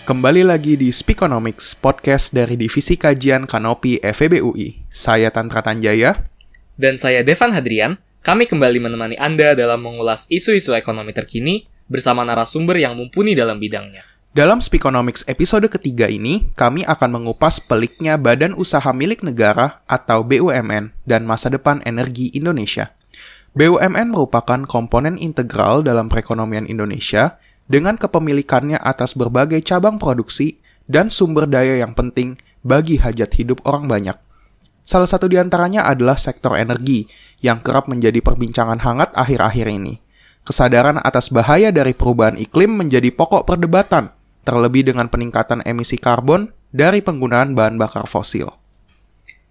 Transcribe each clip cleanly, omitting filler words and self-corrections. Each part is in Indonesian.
Kembali lagi di Speakonomics, podcast dari Divisi Kajian Kanopi FEB UI. Saya Tantra Tanjaya. Dan saya Devan Hadrian. Kami kembali menemani Anda dalam mengulas isu-isu ekonomi terkini bersama narasumber yang mumpuni dalam bidangnya. Dalam Speakonomics episode ketiga ini, kami akan mengupas peliknya Badan Usaha Milik Negara atau BUMN dan masa depan energi Indonesia. BUMN merupakan komponen integral dalam perekonomian Indonesia dengan kepemilikannya atas berbagai cabang produksi dan sumber daya yang penting bagi hajat hidup orang banyak. Salah satu di antaranya adalah sektor energi yang kerap menjadi perbincangan hangat akhir-akhir ini. Kesadaran atas bahaya dari perubahan iklim menjadi pokok perdebatan, terlebih dengan peningkatan emisi karbon dari penggunaan bahan bakar fosil.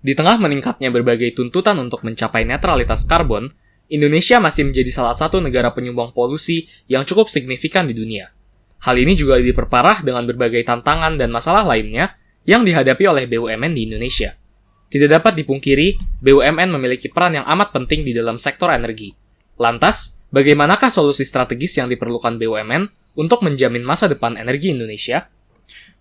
Di tengah meningkatnya berbagai tuntutan untuk mencapai netralitas karbon, Indonesia masih menjadi salah satu negara penyumbang polusi yang cukup signifikan di dunia. Hal ini juga diperparah dengan berbagai tantangan dan masalah lainnya yang dihadapi oleh BUMN di Indonesia. Tidak dapat dipungkiri, BUMN memiliki peran yang amat penting di dalam sektor energi. Lantas, bagaimanakah solusi strategis yang diperlukan BUMN untuk menjamin masa depan energi Indonesia?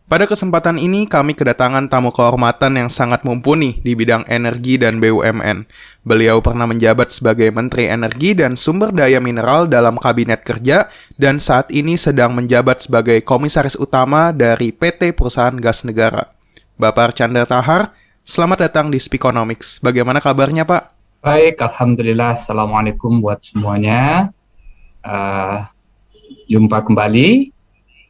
Pada kesempatan ini, kami kedatangan tamu kehormatan yang sangat mumpuni di bidang energi dan BUMN. Beliau pernah menjabat sebagai Menteri Energi dan Sumber Daya Mineral dalam Kabinet Kerja dan saat ini sedang menjabat sebagai Komisaris Utama dari PT Perusahaan Gas Negara. Bapak Archandra Tahar, selamat datang di Speakonomics. Bagaimana kabarnya, Pak? Baik, Alhamdulillah. Assalamualaikum buat semuanya. Jumpa kembali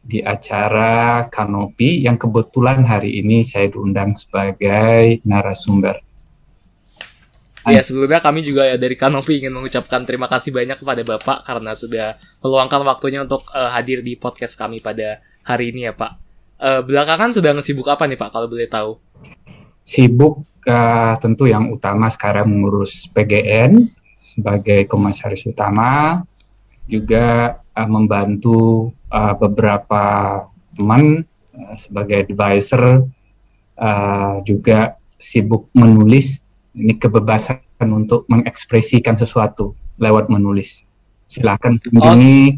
di acara Kanopi yang kebetulan hari ini saya diundang sebagai narasumber. Ya, sebelumnya kami juga dari Kanopi ingin mengucapkan terima kasih banyak kepada Bapak karena sudah meluangkan waktunya untuk hadir di podcast kami pada hari ini ya, Pak. Belakangan sedang sibuk apa nih, Pak, kalau boleh tahu? Sibuk tentu yang utama sekarang mengurus PGN sebagai komisaris utama, juga membantu beberapa teman sebagai advisor, juga sibuk menulis. Ini kebebasan untuk mengekspresikan sesuatu lewat menulis. Silakan kunjungi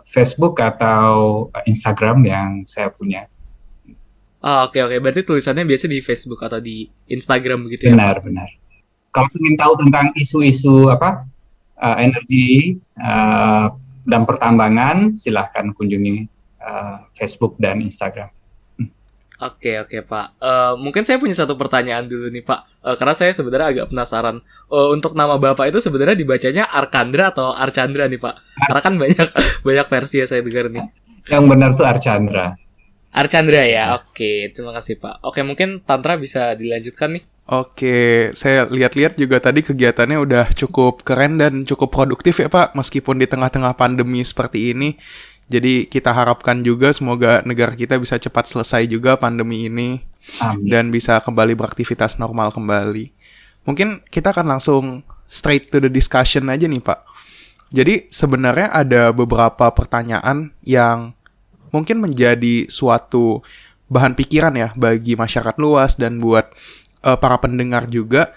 Facebook atau Instagram yang saya punya. Oke. Berarti tulisannya biasa di Facebook atau di Instagram begitu ya? Benar. Kalau ingin tahu tentang isu-isu energi dan pertambangan, silahkan kunjungi Facebook dan Instagram. Oke, Pak. Mungkin saya punya satu pertanyaan dulu nih, Pak. Karena saya sebenarnya agak penasaran. Untuk nama Bapak itu sebenarnya dibacanya Arkandra atau Archandra nih, Pak? Karena kan banyak versi ya saya dengar nih. Yang benar tuh Archandra. Archandra ya? Oke, terima kasih, Pak. Oke, mungkin Tantra bisa dilanjutkan nih. Oke, saya lihat-lihat juga tadi kegiatannya udah cukup keren dan cukup produktif ya, Pak, meskipun di tengah-tengah pandemi seperti ini. Jadi kita harapkan juga semoga negara kita bisa cepat selesai juga pandemi ini. Amin. Dan bisa kembali beraktivitas normal kembali. Mungkin kita akan langsung straight to the discussion aja nih, Pak. Jadi sebenarnya ada beberapa pertanyaan yang mungkin menjadi suatu bahan pikiran ya bagi masyarakat luas dan buat para pendengar juga.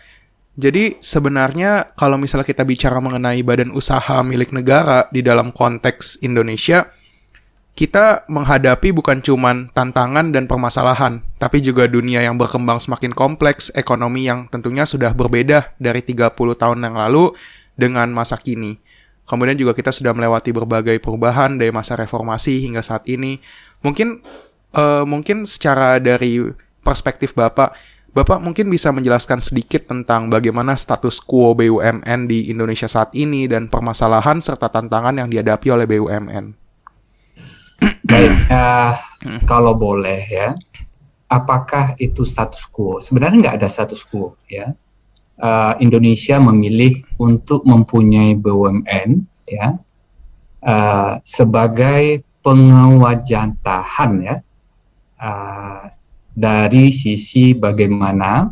Jadi sebenarnya kalau misalnya kita bicara mengenai badan usaha milik negara di dalam konteks Indonesia, kita menghadapi bukan cuman tantangan dan permasalahan, tapi juga dunia yang berkembang semakin kompleks, ekonomi yang tentunya sudah berbeda dari 30 tahun yang lalu dengan masa kini. Kemudian juga kita sudah melewati berbagai perubahan dari masa reformasi hingga saat ini. Mungkin secara dari perspektif Bapak mungkin bisa menjelaskan sedikit tentang bagaimana status quo BUMN di Indonesia saat ini dan permasalahan serta tantangan yang dihadapi oleh BUMN. Baik, kalau boleh ya, apakah itu status quo? Sebenarnya nggak ada status quo ya. Indonesia memilih untuk mempunyai BUMN ya sebagai pengewajantahan ya. Dari sisi bagaimana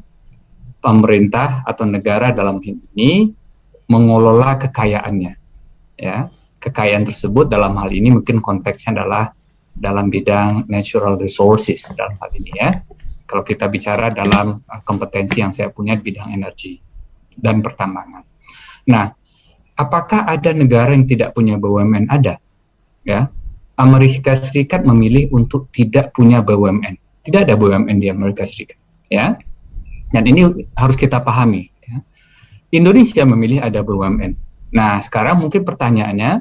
pemerintah atau negara dalam hal ini mengelola kekayaannya, ya. Kekayaan tersebut dalam hal ini mungkin konteksnya adalah dalam bidang natural resources dalam hal ini ya. Kalau kita bicara dalam kompetensi yang saya punya di bidang energi dan pertambangan. Nah, apakah ada negara yang tidak punya BUMN? Ada, ya. Amerika Serikat memilih untuk tidak punya BUMN. Tidak ada BUMN di Amerika Serikat, ya. Dan ini harus kita pahami. Ya. Indonesia memilih ada BUMN. Nah, sekarang mungkin pertanyaannya,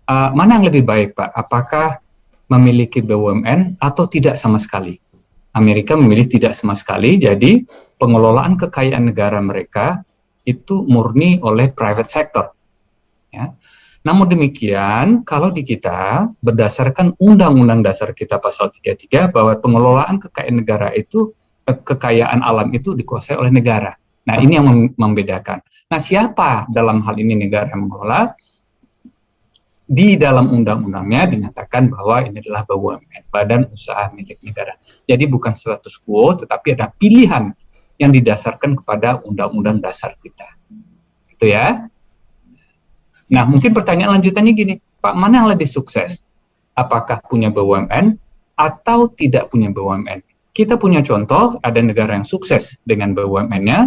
mana yang lebih baik, Pak? Apakah memiliki BUMN atau tidak sama sekali? Amerika memilih tidak sama sekali, jadi pengelolaan kekayaan negara mereka itu murni oleh private sector. Ya. Namun demikian, kalau di kita, berdasarkan Undang-Undang Dasar kita pasal 33, bahwa pengelolaan kekayaan negara itu, kekayaan alam itu dikuasai oleh negara. Nah, ini yang membedakan. Nah, siapa dalam hal ini negara yang mengelola? Di dalam undang-undangnya dinyatakan bahwa ini adalah BUMN, Badan Usaha Milik Negara. Jadi bukan status quo, tetapi ada pilihan yang didasarkan kepada Undang-Undang Dasar kita. Itu ya. Nah, mungkin pertanyaan lanjutannya gini, Pak, mana yang lebih sukses? Apakah punya BUMN atau tidak punya BUMN? Kita punya contoh, ada negara yang sukses dengan BUMN-nya,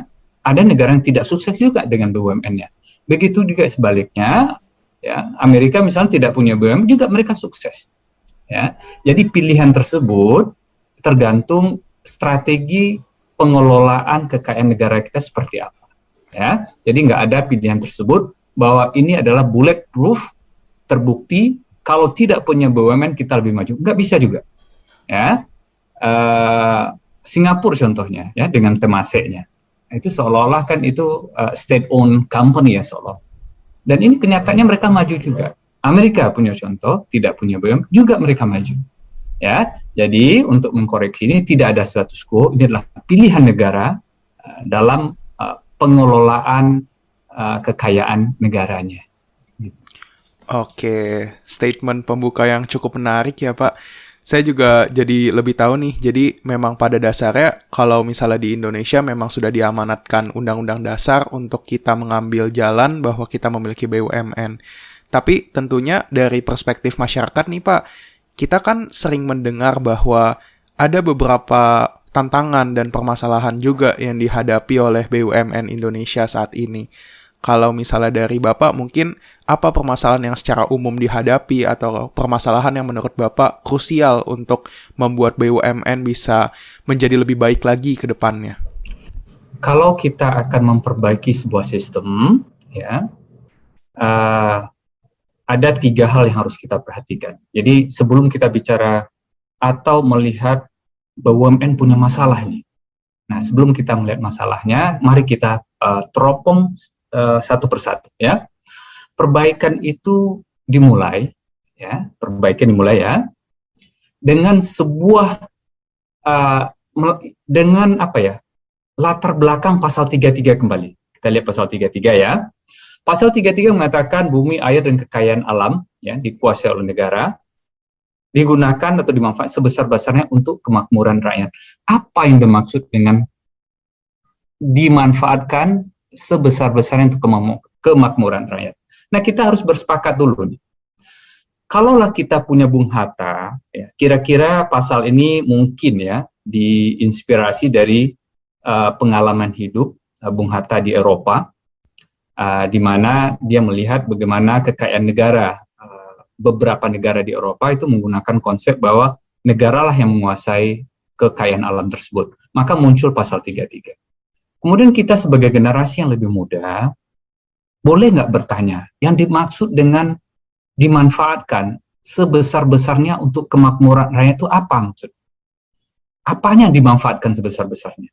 ada negara yang tidak sukses juga dengan BUMN-nya. Begitu juga sebaliknya, ya, Amerika misalnya tidak punya BUMN, juga mereka sukses. Ya. Jadi pilihan tersebut tergantung strategi pengelolaan kekayaan negara kita seperti apa. Ya. Jadi nggak ada pilihan tersebut bahwa ini adalah bulletproof, terbukti, kalau tidak punya BUMN kita lebih maju. Nggak bisa juga. Ya. Singapura contohnya, ya, dengan Temasek-nya. Itu seolah-olah kan itu state-owned company ya seolah. Dan ini kenyataannya mereka maju juga. Amerika punya contoh, tidak punya BUMN, juga mereka maju. Ya, jadi untuk mengkoreksi ini tidak ada status quo, ini adalah pilihan negara dalam pengelolaan kekayaan negaranya. Gitu. Oke, statement pembuka yang cukup menarik ya Pak. Saya juga jadi lebih tahu nih, jadi memang pada dasarnya kalau misalnya di Indonesia memang sudah diamanatkan Undang-Undang Dasar untuk kita mengambil jalan bahwa kita memiliki BUMN. Tapi tentunya dari perspektif masyarakat nih Pak, kita kan sering mendengar bahwa ada beberapa tantangan dan permasalahan juga yang dihadapi oleh BUMN Indonesia saat ini. Kalau misalnya dari Bapak, mungkin apa permasalahan yang secara umum dihadapi atau permasalahan yang menurut Bapak krusial untuk membuat BUMN bisa menjadi lebih baik lagi ke depannya? Kalau kita akan memperbaiki sebuah sistem, ya, ada 3 hal yang harus kita perhatikan. Jadi sebelum kita bicara atau melihat BUMN punya masalah nih. Nah, sebelum kita melihat masalahnya, mari kita teropong satu persatu, ya. Perbaikan itu dimulai, ya. Perbaikan dimulai ya dengan sebuah dengan apa ya? Latar belakang pasal 33 kembali. Kita lihat pasal 33 ya. Pasal 33 mengatakan bumi, air dan kekayaan alam ya dikuasai oleh negara, digunakan atau dimanfaatkan sebesar-besarnya untuk kemakmuran rakyat. Apa yang dimaksud dengan dimanfaatkan sebesar-besarnya untuk kemakmuran rakyat? Nah, kita harus bersepakat dulu nih. Kalaulah kita punya Bung Hatta, ya, kira-kira pasal ini mungkin ya diinspirasi dari pengalaman hidup Bung Hatta di Eropa, di mana dia melihat bagaimana kekayaan negara. Beberapa negara di Eropa itu menggunakan konsep bahwa negaralah yang menguasai kekayaan alam tersebut. Maka muncul pasal 33. Kemudian kita sebagai generasi yang lebih muda, boleh nggak bertanya, yang dimaksud dengan dimanfaatkan sebesar-besarnya untuk kemakmuran rakyat itu apa maksud? Apanya yang dimanfaatkan sebesar-besarnya?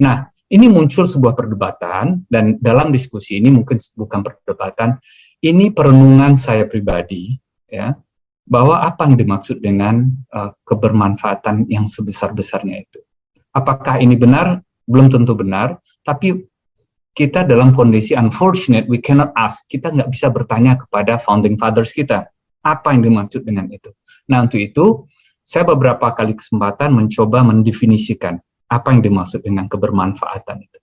Nah, ini muncul sebuah perdebatan, dan dalam diskusi ini mungkin bukan perdebatan, ini perenungan saya pribadi, ya, bahwa apa yang dimaksud dengan kebermanfaatan yang sebesar-besarnya itu. Apakah ini benar? Belum tentu benar, tapi kita dalam kondisi unfortunate, we cannot ask, kita nggak bisa bertanya kepada founding fathers kita, apa yang dimaksud dengan itu. Nah, untuk itu, saya beberapa kali kesempatan mencoba mendefinisikan apa yang dimaksud dengan kebermanfaatan itu.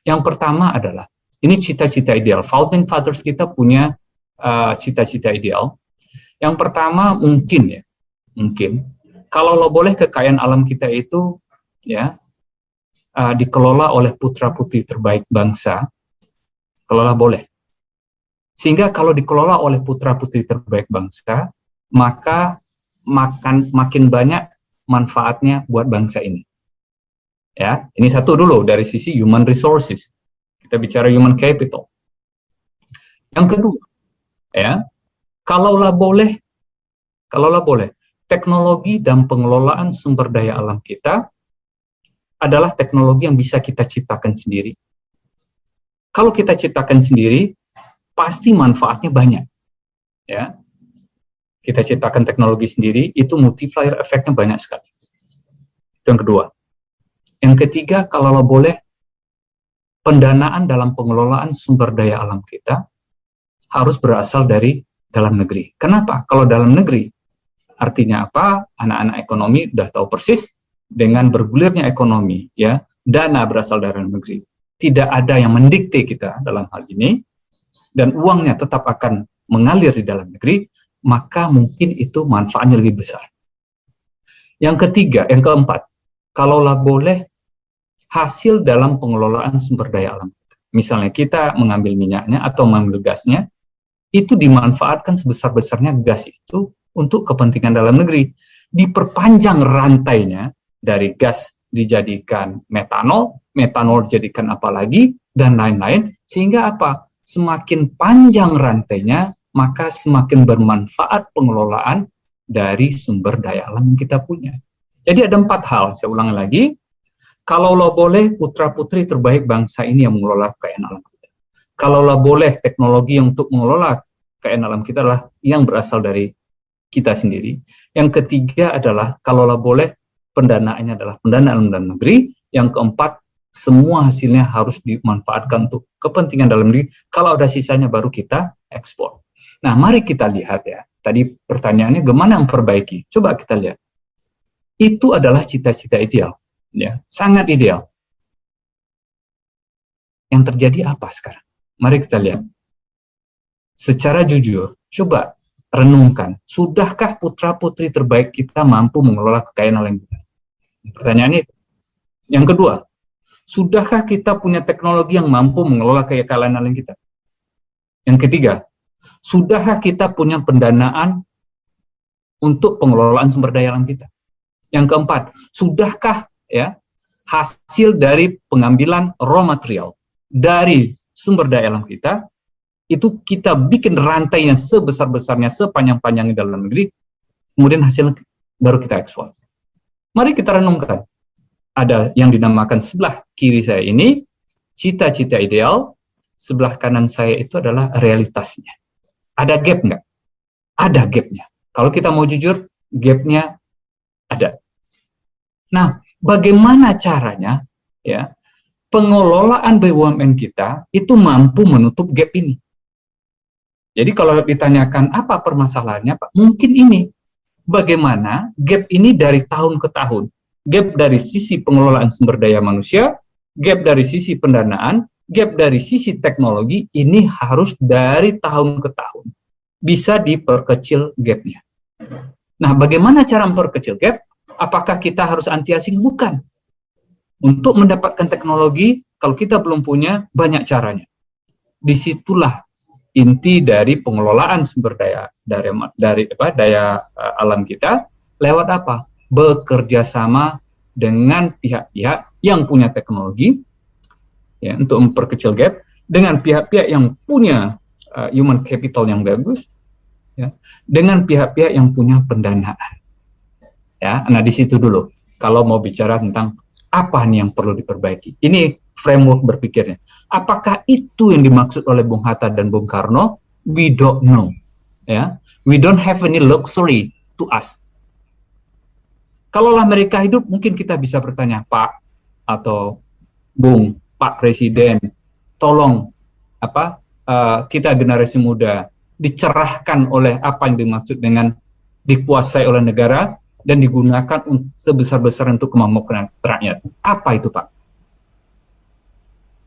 Yang pertama adalah, ini cita-cita ideal, founding fathers kita punya cita-cita ideal. Yang pertama mungkin, kalau boleh kekayaan alam kita itu, ya, dikelola oleh putra-putri terbaik bangsa, kelola boleh. Sehingga kalau dikelola oleh putra-putri terbaik bangsa, maka makin banyak manfaatnya buat bangsa ini. Ya, ini satu dulu dari sisi human resources. Kita bicara human capital. Yang kedua, ya, kalaulah boleh, teknologi dan pengelolaan sumber daya alam kita adalah teknologi yang bisa kita ciptakan sendiri. Kalau kita ciptakan sendiri, pasti manfaatnya banyak. Ya, kita ciptakan teknologi sendiri, itu multiplier efeknya banyak sekali. Itu yang kedua. Yang ketiga, kalau boleh, pendanaan dalam pengelolaan sumber daya alam kita harus berasal dari dalam negeri. Kenapa? Kalau dalam negeri, artinya apa? Anak-anak ekonomi udah tahu persis, dengan bergulirnya ekonomi, ya, dana berasal dari dalam negeri. Tidak ada yang mendikte kita dalam hal ini, dan uangnya tetap akan mengalir di dalam negeri, maka mungkin itu manfaatnya lebih besar. Yang keempat, kalaulah boleh, hasil dalam pengelolaan sumber daya alam. Misalnya kita mengambil minyaknya atau mengambil gasnya, itu dimanfaatkan sebesar-besarnya gas itu untuk kepentingan dalam negeri. Diperpanjang rantainya, dari gas dijadikan metanol, metanol dijadikan apa lagi, dan lain-lain, sehingga apa? Semakin panjang rantainya, maka semakin bermanfaat pengelolaan dari sumber daya alam yang kita punya. Jadi ada 4 hal, saya ulangi lagi. Kalaulah boleh, putra-putri terbaik bangsa ini yang mengelola kekayaan alam kita. Kalaulah boleh, teknologi untuk mengelola kekayaan alam kita adalah yang berasal dari kita sendiri. Yang ketiga adalah, kalaulah boleh, pendanaannya adalah pendanaan dalam negeri. Yang keempat, semua hasilnya harus dimanfaatkan untuk kepentingan dalam negeri. Kalau ada sisanya baru kita ekspor. Nah, mari kita lihat ya. Tadi pertanyaannya, gimana memperbaiki? Coba kita lihat. Itu adalah cita-cita ideal. Ya, sangat ideal. Yang terjadi apa sekarang? Mari kita lihat. Secara jujur, coba renungkan. Sudahkah putra-putri terbaik kita mampu mengelola kekayaan alam kita? Pertanyaannya itu. Yang kedua, sudahkah kita punya teknologi yang mampu mengelola kekayaan alam kita? Yang ketiga, sudahkah kita punya pendanaan untuk pengelolaan sumber daya alam kita? Yang keempat, sudahkah ya hasil dari pengambilan raw material dari sumber daya alam kita itu kita bikin rantainya sebesar-besarnya, sepanjang-panjangnya dalam negeri, kemudian hasil baru kita ekspor. Mari kita renungkan. Ada yang dinamakan sebelah kiri saya ini cita-cita ideal, sebelah kanan saya itu adalah realitasnya. Ada gap nggak? Ada gapnya. Kalau kita mau jujur, gapnya ada. Nah, bagaimana caranya ya pengelolaan BUMN kita itu mampu menutup gap ini? Jadi kalau ditanyakan apa permasalahannya, Pak, mungkin ini. Bagaimana gap ini dari tahun ke tahun? Gap dari sisi pengelolaan sumber daya manusia, gap dari sisi pendanaan, gap dari sisi teknologi, ini harus dari tahun ke tahun. Bisa diperkecil gapnya. Nah, bagaimana cara memperkecil gap? Apakah kita harus anti asing? Bukan. Untuk mendapatkan teknologi, kalau kita belum punya, banyak caranya. Disitulah inti dari pengelolaan sumber daya daya alam kita lewat apa? Bekerja sama dengan pihak-pihak yang punya teknologi ya, untuk memperkecil gap, dengan pihak-pihak yang punya human capital yang bagus, ya, dengan pihak-pihak yang punya pendanaan. Ya, nah di situ dulu. Kalau mau bicara tentang apa nih yang perlu diperbaiki, ini framework berpikirnya. Apakah itu yang dimaksud oleh Bung Hatta dan Bung Karno? We don't know. Ya, we don't have any luxury to ask. Kalaulah mereka hidup, mungkin kita bisa bertanya, Pak atau Bung, Pak Presiden, tolong kita generasi muda dicerahkan oleh apa yang dimaksud dengan dikuasai oleh negara dan digunakan sebesar-besar untuk kemakmuran rakyat. Apa itu, Pak?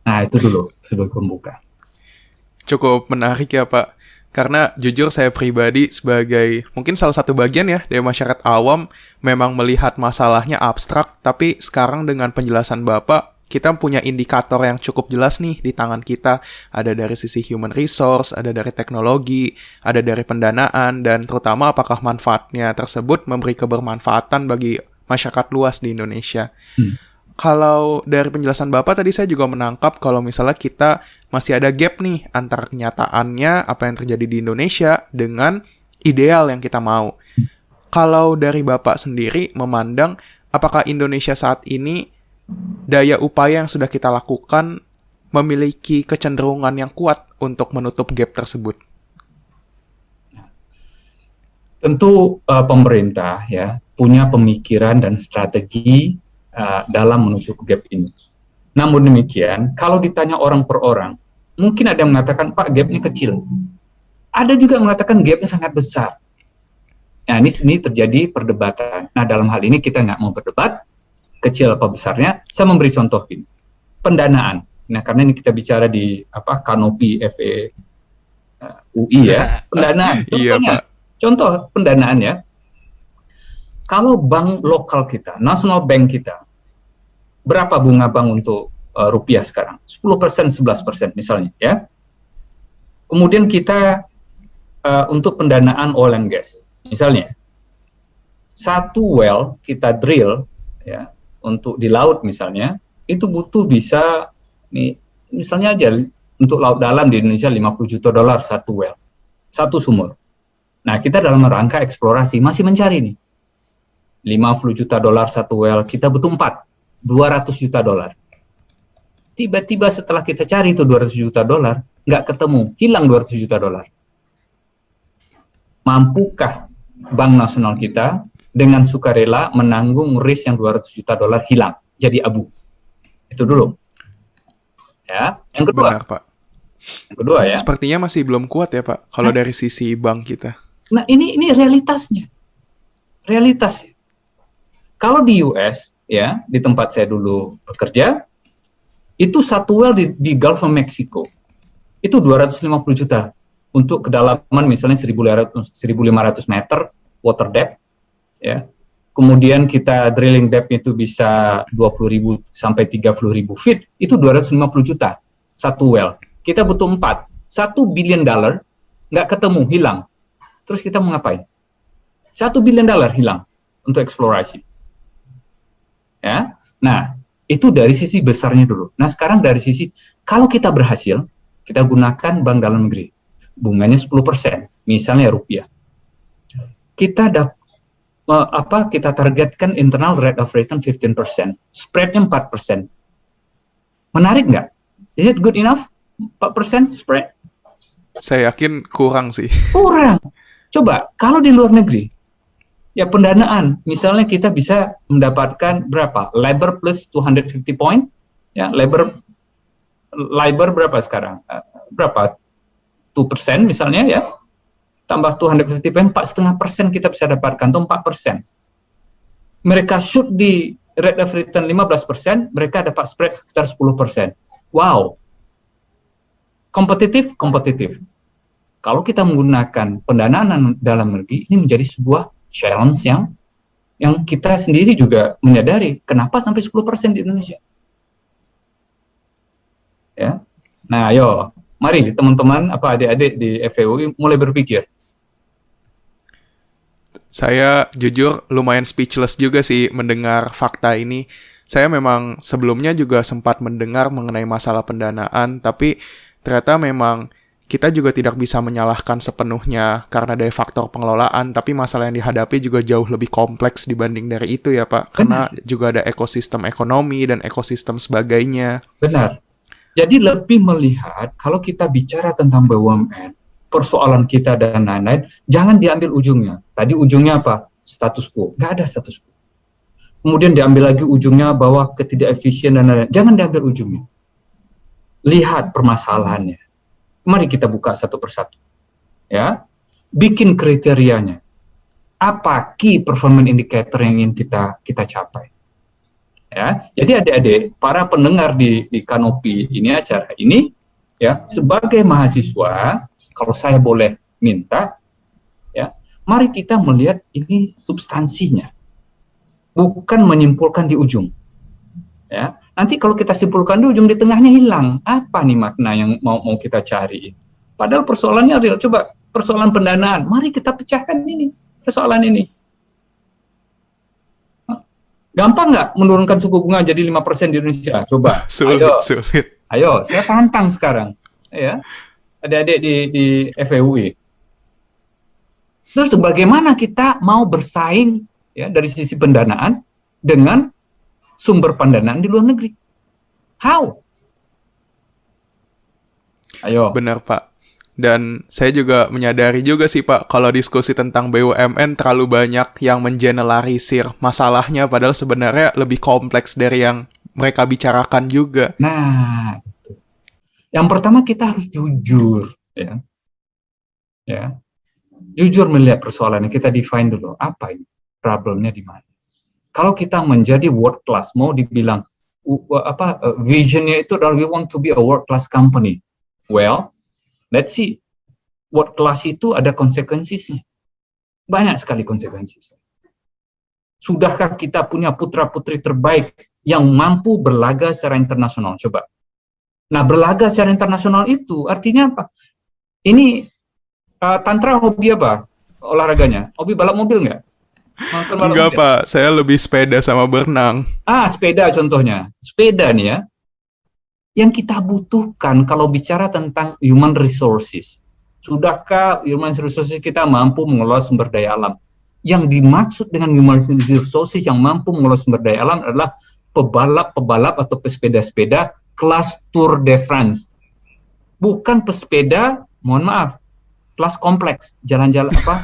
Nah, itu dulu sebagai pembuka. Cukup menarik ya, Pak. Karena jujur saya pribadi sebagai mungkin salah satu bagian ya dari masyarakat awam memang melihat masalahnya abstrak, tapi sekarang dengan penjelasan Bapak, kita punya indikator yang cukup jelas nih di tangan kita. Ada dari sisi human resource, ada dari teknologi, ada dari pendanaan, dan terutama apakah manfaatnya tersebut memberi kebermanfaatan bagi masyarakat luas di Indonesia. Kalau dari penjelasan Bapak tadi saya juga menangkap kalau misalnya kita masih ada gap nih antara kenyataannya apa yang terjadi di Indonesia dengan ideal yang kita mau. Kalau dari Bapak sendiri memandang apakah Indonesia saat ini daya upaya yang sudah kita lakukan memiliki kecenderungan yang kuat untuk menutup gap tersebut? Tentu pemerintah ya punya pemikiran dan strategi dalam menutup gap ini. Namun demikian, kalau ditanya orang per orang, mungkin ada yang mengatakan, Pak, gapnya kecil. Ada juga yang mengatakan gapnya sangat besar. Nah, ini terjadi perdebatan. Nah, dalam hal ini kita nggak mau berdebat, kecil apa besarnya. Saya memberi contoh ini. Pendanaan. Nah, karena ini kita bicara di kanopi FE UI ya. Pendanaan. Iya, Pak. Contoh pendanaan ya. Kalau bank lokal kita, national bank kita, berapa bunga bank untuk rupiah sekarang? 10%, 11% misalnya ya. Kemudian kita untuk pendanaan oil and gas, misalnya satu well kita drill ya untuk di laut misalnya, itu butuh bisa misalnya aja untuk laut dalam di Indonesia $50 juta satu well, satu sumur. Nah, kita dalam rangka eksplorasi masih mencari nih. $50 juta satu well, kita butuh 200 juta dolar. Tiba-tiba setelah kita cari itu 200 juta dolar, nggak ketemu, hilang 200 juta dolar. Mampukah Bank Nasional kita dengan sukarela menanggung risk yang 200 juta dolar hilang, jadi abu? Itu dulu. Ya, yang kedua. Benar, Pak. Yang kedua ya. Sepertinya masih belum kuat ya, Pak, kalau dari sisi bank kita. Nah, ini realitasnya. Realitas. Kalau di US, ya, di tempat saya dulu bekerja, itu satu well di Gulf of Mexico, itu 250 juta untuk kedalaman misalnya 1.500 meter water depth, ya. Kemudian kita drilling depth itu bisa 20.000 sampai 30.000 feet, itu 250 juta satu well. Kita butuh 1 billion dollar, nggak ketemu, hilang. Terus kita mau ngapain? 1 billion dollar hilang untuk eksplorasi. Ya, nah itu dari sisi besarnya dulu. Nah sekarang dari sisi kalau kita berhasil, kita gunakan bank dalam negeri, bunganya 10%, misalnya rupiah. Kita kita targetkan internal rate of return 15%, spreadnya 4%. Menarik nggak? Is it good enough? 4% spread? Saya yakin kurang sih. Kurang. Coba kalau di luar negeri, ya pendanaan, misalnya kita bisa mendapatkan berapa? LIBOR plus 250 point, ya LIBOR berapa sekarang? Berapa? 2% misalnya ya, tambah 250 point, 4,5% kita bisa dapatkan, atau 4%. Mereka shoot di rate of return 15%, mereka dapat spread sekitar 10%. Wow. Kompetitif. Kalau kita menggunakan pendanaan dalam negeri, ini menjadi sebuah challenge yang kita sendiri juga menyadari kenapa sampai 10% di Indonesia. Ya. Nah, ayo, mari teman-teman adik-adik di FEUI mulai berpikir. Saya jujur lumayan speechless juga sih mendengar fakta ini. Saya memang sebelumnya juga sempat mendengar mengenai masalah pendanaan, tapi ternyata memang kita juga tidak bisa menyalahkan sepenuhnya karena dari faktor pengelolaan, tapi masalah yang dihadapi juga jauh lebih kompleks dibanding dari itu ya Pak. Karena juga ada ekosistem ekonomi dan ekosistem sebagainya. Benar. Jadi lebih melihat kalau kita bicara tentang BUMN, persoalan kita dan lain-lain, jangan diambil ujungnya. Tadi ujungnya apa? Status quo. Nggak ada status quo. Kemudian diambil lagi ujungnya bahwa ketidakefisien dan lain-lain. Jangan diambil ujungnya. Lihat permasalahannya. Mari kita buka satu persatu. Ya. Bikin kriterianya. Apa key performance indicator yang ingin kita capai? Ya. Jadi adik-adik, para pendengar di Kanopi ini, acara ini, ya, sebagai mahasiswa, kalau saya boleh minta, ya, mari kita melihat ini substansinya, bukan menyimpulkan di ujung. Ya, Nanti kalau kita simpulkan di ujung di tengahnya hilang. Apa nih makna yang mau kita cari? Padahal persoalannya real. Coba persoalan pendanaan. Mari kita pecahkan ini persoalan ini. Gampang nggak menurunkan suku bunga jadi 5% di Indonesia? Coba. Sulit. Ayo, saya tantang sekarang. Ya, adik-adik di FEUI. Terus bagaimana kita mau bersaing ya dari sisi pendanaan dengan sumber pendanaan di luar negeri? How? Ayo. Benar, Pak. Dan saya juga menyadari juga sih, Pak, kalau diskusi tentang BUMN terlalu banyak yang mengeneralisir masalahnya, padahal sebenarnya lebih kompleks dari yang mereka bicarakan juga. Nah, itu. Yang pertama kita harus jujur, ya. Ya. Jujur melihat persoalannya, kita define dulu apa ini, problemnya di mana. Kalau kita menjadi world class, mau dibilang visionnya itu adalah we want to be a world class company. Well, let's see. World class itu ada konsekuensinya. Banyak sekali konsekuensinya. Sudahkah kita punya putra-putri terbaik yang mampu berlaga secara internasional? Coba. Nah, berlaga secara internasional itu artinya apa? Ini Tantra hobi apa? Olahraganya? Hobi balap mobil nggak? Enggak, Pak. Saya lebih sepeda sama berenang. Sepeda contohnya. Sepeda nih ya. Yang kita butuhkan kalau bicara tentang human resources. Sudahkah human resources kita mampu mengelola sumber daya alam? Yang dimaksud dengan human resources yang mampu mengelola sumber daya alam adalah pebalap-pebalap atau pesepeda-sepeda kelas Tour de France. Bukan pesepeda, mohon maaf, kelas kompleks, jalan-jalan apa?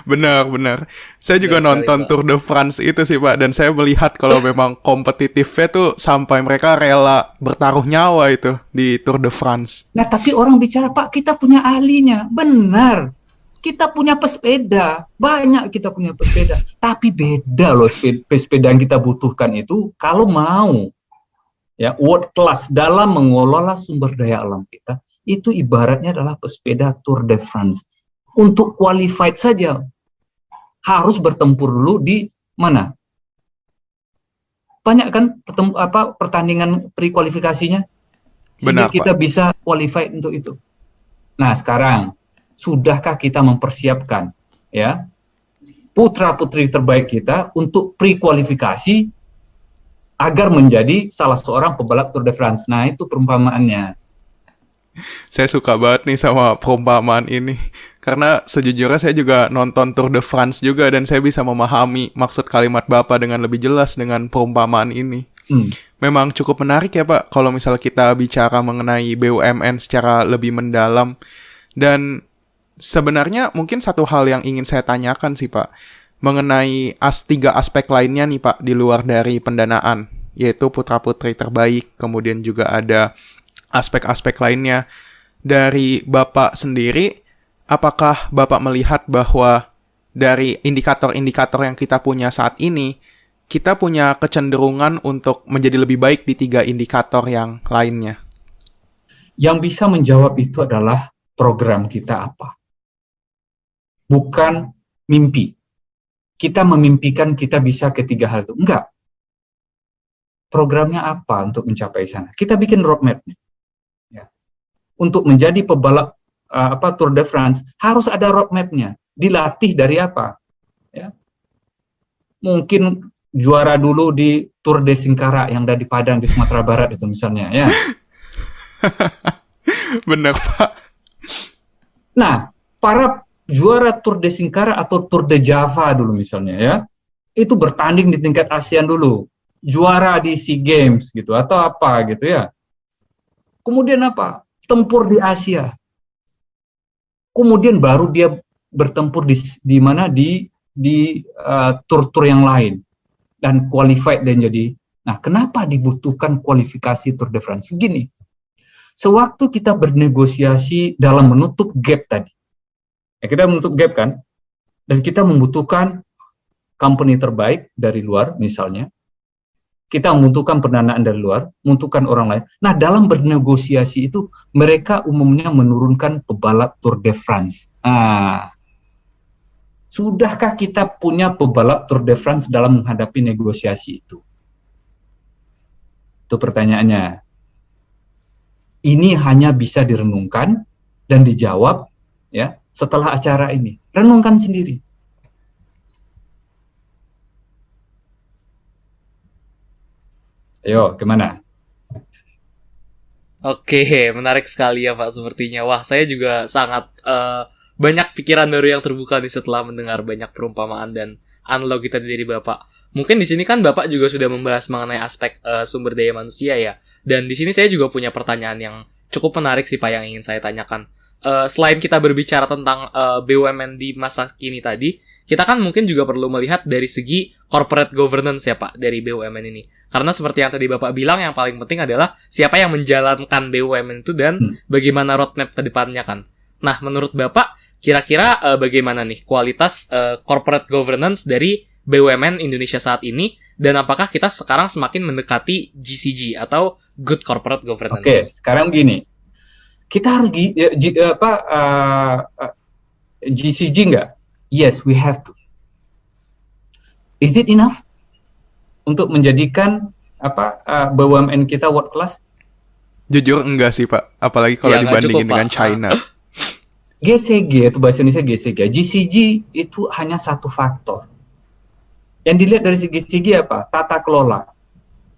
Benar. Saya juga nonton Tour de France itu sih, Pak. Dan saya melihat kalau memang kompetitifnya tuh sampai mereka rela bertaruh nyawa itu di Tour de France. Nah, tapi orang bicara, Pak, kita punya ahlinya. Benar. Kita punya pesepeda. Banyak kita punya pesepeda. Tapi beda loh pesepeda yang kita butuhkan itu kalau mau ya world class dalam mengelola sumber daya alam kita. Itu ibaratnya adalah pesepeda Tour de France. Untuk qualified saja harus bertempur dulu di mana? Banyak kan pertandingan pre-kualifikasinya sehingga Benar, kita Pak. bisa qualified untuk itu. Nah, sekarang sudahkah kita mempersiapkan ya putra-putri terbaik kita untuk pre-kualifikasi agar menjadi salah seorang pebalap Tour de France? Nah, itu perumpamaannya. Saya suka banget nih sama perumpamaan ini. Karena sejujurnya saya juga nonton Tour de France juga dan saya bisa memahami maksud kalimat Bapak dengan lebih jelas dengan perumpamaan ini. Memang cukup menarik ya, Pak, kalau misal kita bicara mengenai BUMN secara lebih mendalam. Dan sebenarnya mungkin satu hal yang ingin saya tanyakan sih, Pak, mengenai 3 aspek lainnya nih, Pak, di luar dari pendanaan, yaitu putra-putri terbaik, kemudian juga ada aspek-aspek lainnya. Dari Bapak sendiri, apakah Bapak melihat bahwa dari indikator-indikator yang kita punya saat ini, kita punya kecenderungan untuk menjadi lebih baik di 3 indikator yang lainnya? Yang bisa menjawab itu adalah program kita apa. Bukan mimpi. Kita memimpikan kita bisa ketiga hal itu. Enggak. Programnya apa untuk mencapai sana? Kita bikin roadmap-nya. Untuk menjadi pebalap Tour de France harus ada roadmap-nya. Dilatih dari apa? Ya. Mungkin juara dulu di Tour de Singkara yang ada di Padang di Sumatera Barat itu misalnya, ya. Benar, Pak. Nah, para juara Tour de Singkara atau Tour de Java dulu misalnya, ya, itu bertanding di tingkat ASEAN dulu, juara di SEA Games gitu atau apa gitu ya. Kemudian apa? Tempur di Asia. Kemudian baru dia bertempur di mana di tur-tur yang lain dan qualified dan jadi. Nah, kenapa dibutuhkan kualifikasi Tour de France? Gini. Sewaktu kita bernegosiasi dalam menutup gap tadi. Ya, kita menutup gap kan? Dan kita membutuhkan company terbaik dari luar misalnya. Kita membutuhkan pendanaan dari luar, membutuhkan orang lain. Nah, dalam bernegosiasi itu, mereka umumnya menurunkan pebalap Tour de France. Sudahkah kita punya pebalap Tour de France dalam menghadapi negosiasi itu? Itu pertanyaannya. Ini hanya bisa direnungkan dan dijawab ya setelah acara ini. Renungkan sendiri. Ayo, gimana? Oke, menarik sekali ya Pak sepertinya. Wah, saya juga sangat banyak pikiran baru yang terbuka nih setelah mendengar banyak perumpamaan dan analog kita dari Bapak. Mungkin di sini kan Bapak juga sudah membahas mengenai aspek sumber daya manusia ya. Dan di sini saya juga punya pertanyaan yang cukup menarik sih Pak yang ingin saya tanyakan. Selain kita berbicara tentang BUMN di masa kini tadi, kita kan mungkin juga perlu melihat dari segi corporate governance ya Pak dari BUMN ini. Karena seperti yang tadi Bapak bilang, yang paling penting adalah siapa yang menjalankan BUMN itu dan bagaimana roadmap ke depannya kan. Nah, menurut Bapak, kira-kira bagaimana nih kualitas corporate governance dari BUMN Indonesia saat ini, dan apakah kita sekarang semakin mendekati GCG atau Good Corporate Governance? Oke, sekarang gini, kita harus GCG nggak? Yes, we have to. Is it enough untuk menjadikan BUMN kita world class? Jujur enggak sih Pak, apalagi kalau Ya, nggak dibandingin cukup, dengan Pak. China. GCG itu bahasa Indonesia GCG. GCG itu hanya satu faktor. Yang dilihat dari segi GCG apa? Tata kelola,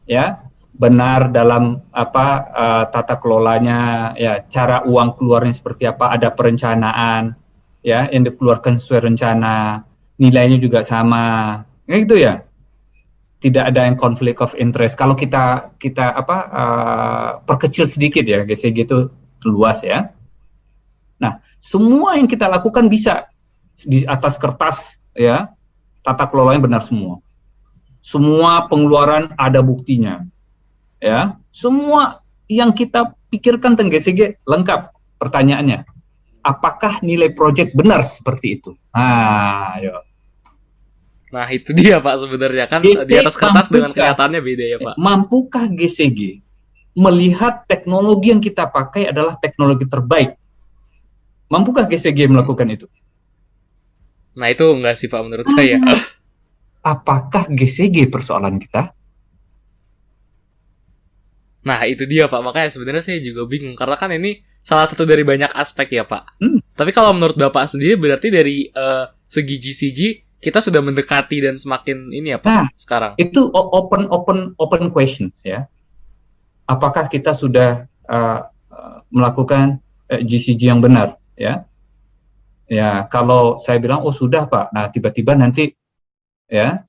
ya, benar dalam tata kelolanya, ya, cara uang keluarnya seperti apa, ada perencanaan, ya, yang dikeluarkan sesuai rencana, nilainya juga sama, kayak gitu ya. Tidak ada yang conflict of interest. Kalau kita perkecil sedikit ya, GCG itu luas ya. Nah, semua yang kita lakukan bisa di atas kertas ya, tata kelolanya benar semua. Semua pengeluaran ada buktinya. Ya, semua yang kita pikirkan tentang GCG lengkap. Pertanyaannya, apakah nilai proyek benar seperti itu? Nah, ayo. Nah, itu dia Pak sebenarnya kan GCG di atas kertas dengan mampukah? kenyataannya beda ya Pak. Mampukah GCG melihat teknologi yang kita pakai adalah teknologi terbaik? Mampukah GCG melakukan itu? Nah, itu enggak sih Pak menurut saya. Apakah GCG persoalan kita? Nah, itu dia Pak. Makanya sebenarnya saya juga bingung karena kan ini salah satu dari banyak aspek ya Pak. Tapi kalau menurut Bapak sendiri berarti dari segi GCG kita sudah mendekati dan semakin ini ya Pak sekarang. Itu open questions ya. Apakah kita sudah melakukan GCG yang benar ya? Ya, kalau saya bilang oh sudah Pak. Nah, tiba-tiba nanti ya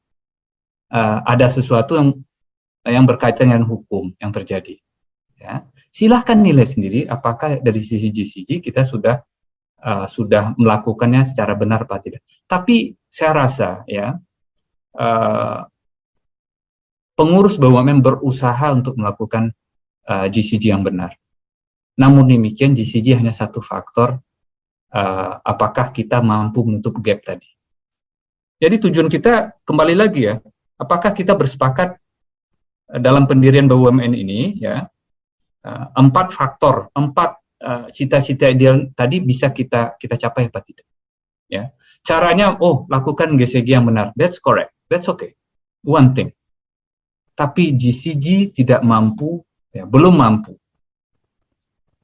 ada sesuatu yang berkaitan dengan hukum yang terjadi. Ya, silahkan nilai sendiri apakah dari sisi GCG kita sudah melakukannya secara benar apa tidak. Tapi saya rasa ya pengurus BUMN berusaha untuk melakukan GCG yang benar. Namun demikian GCG hanya satu faktor apakah kita mampu menutup gap tadi. Jadi tujuan kita kembali lagi ya, apakah kita bersepakat dalam pendirian BUMN ini ya 4 faktor, 4 cita-cita ideal tadi bisa kita capai apa tidak ya. Caranya lakukan GCG yang benar, that's correct, that's okay, one thing. Tapi GCG tidak mampu ya, belum mampu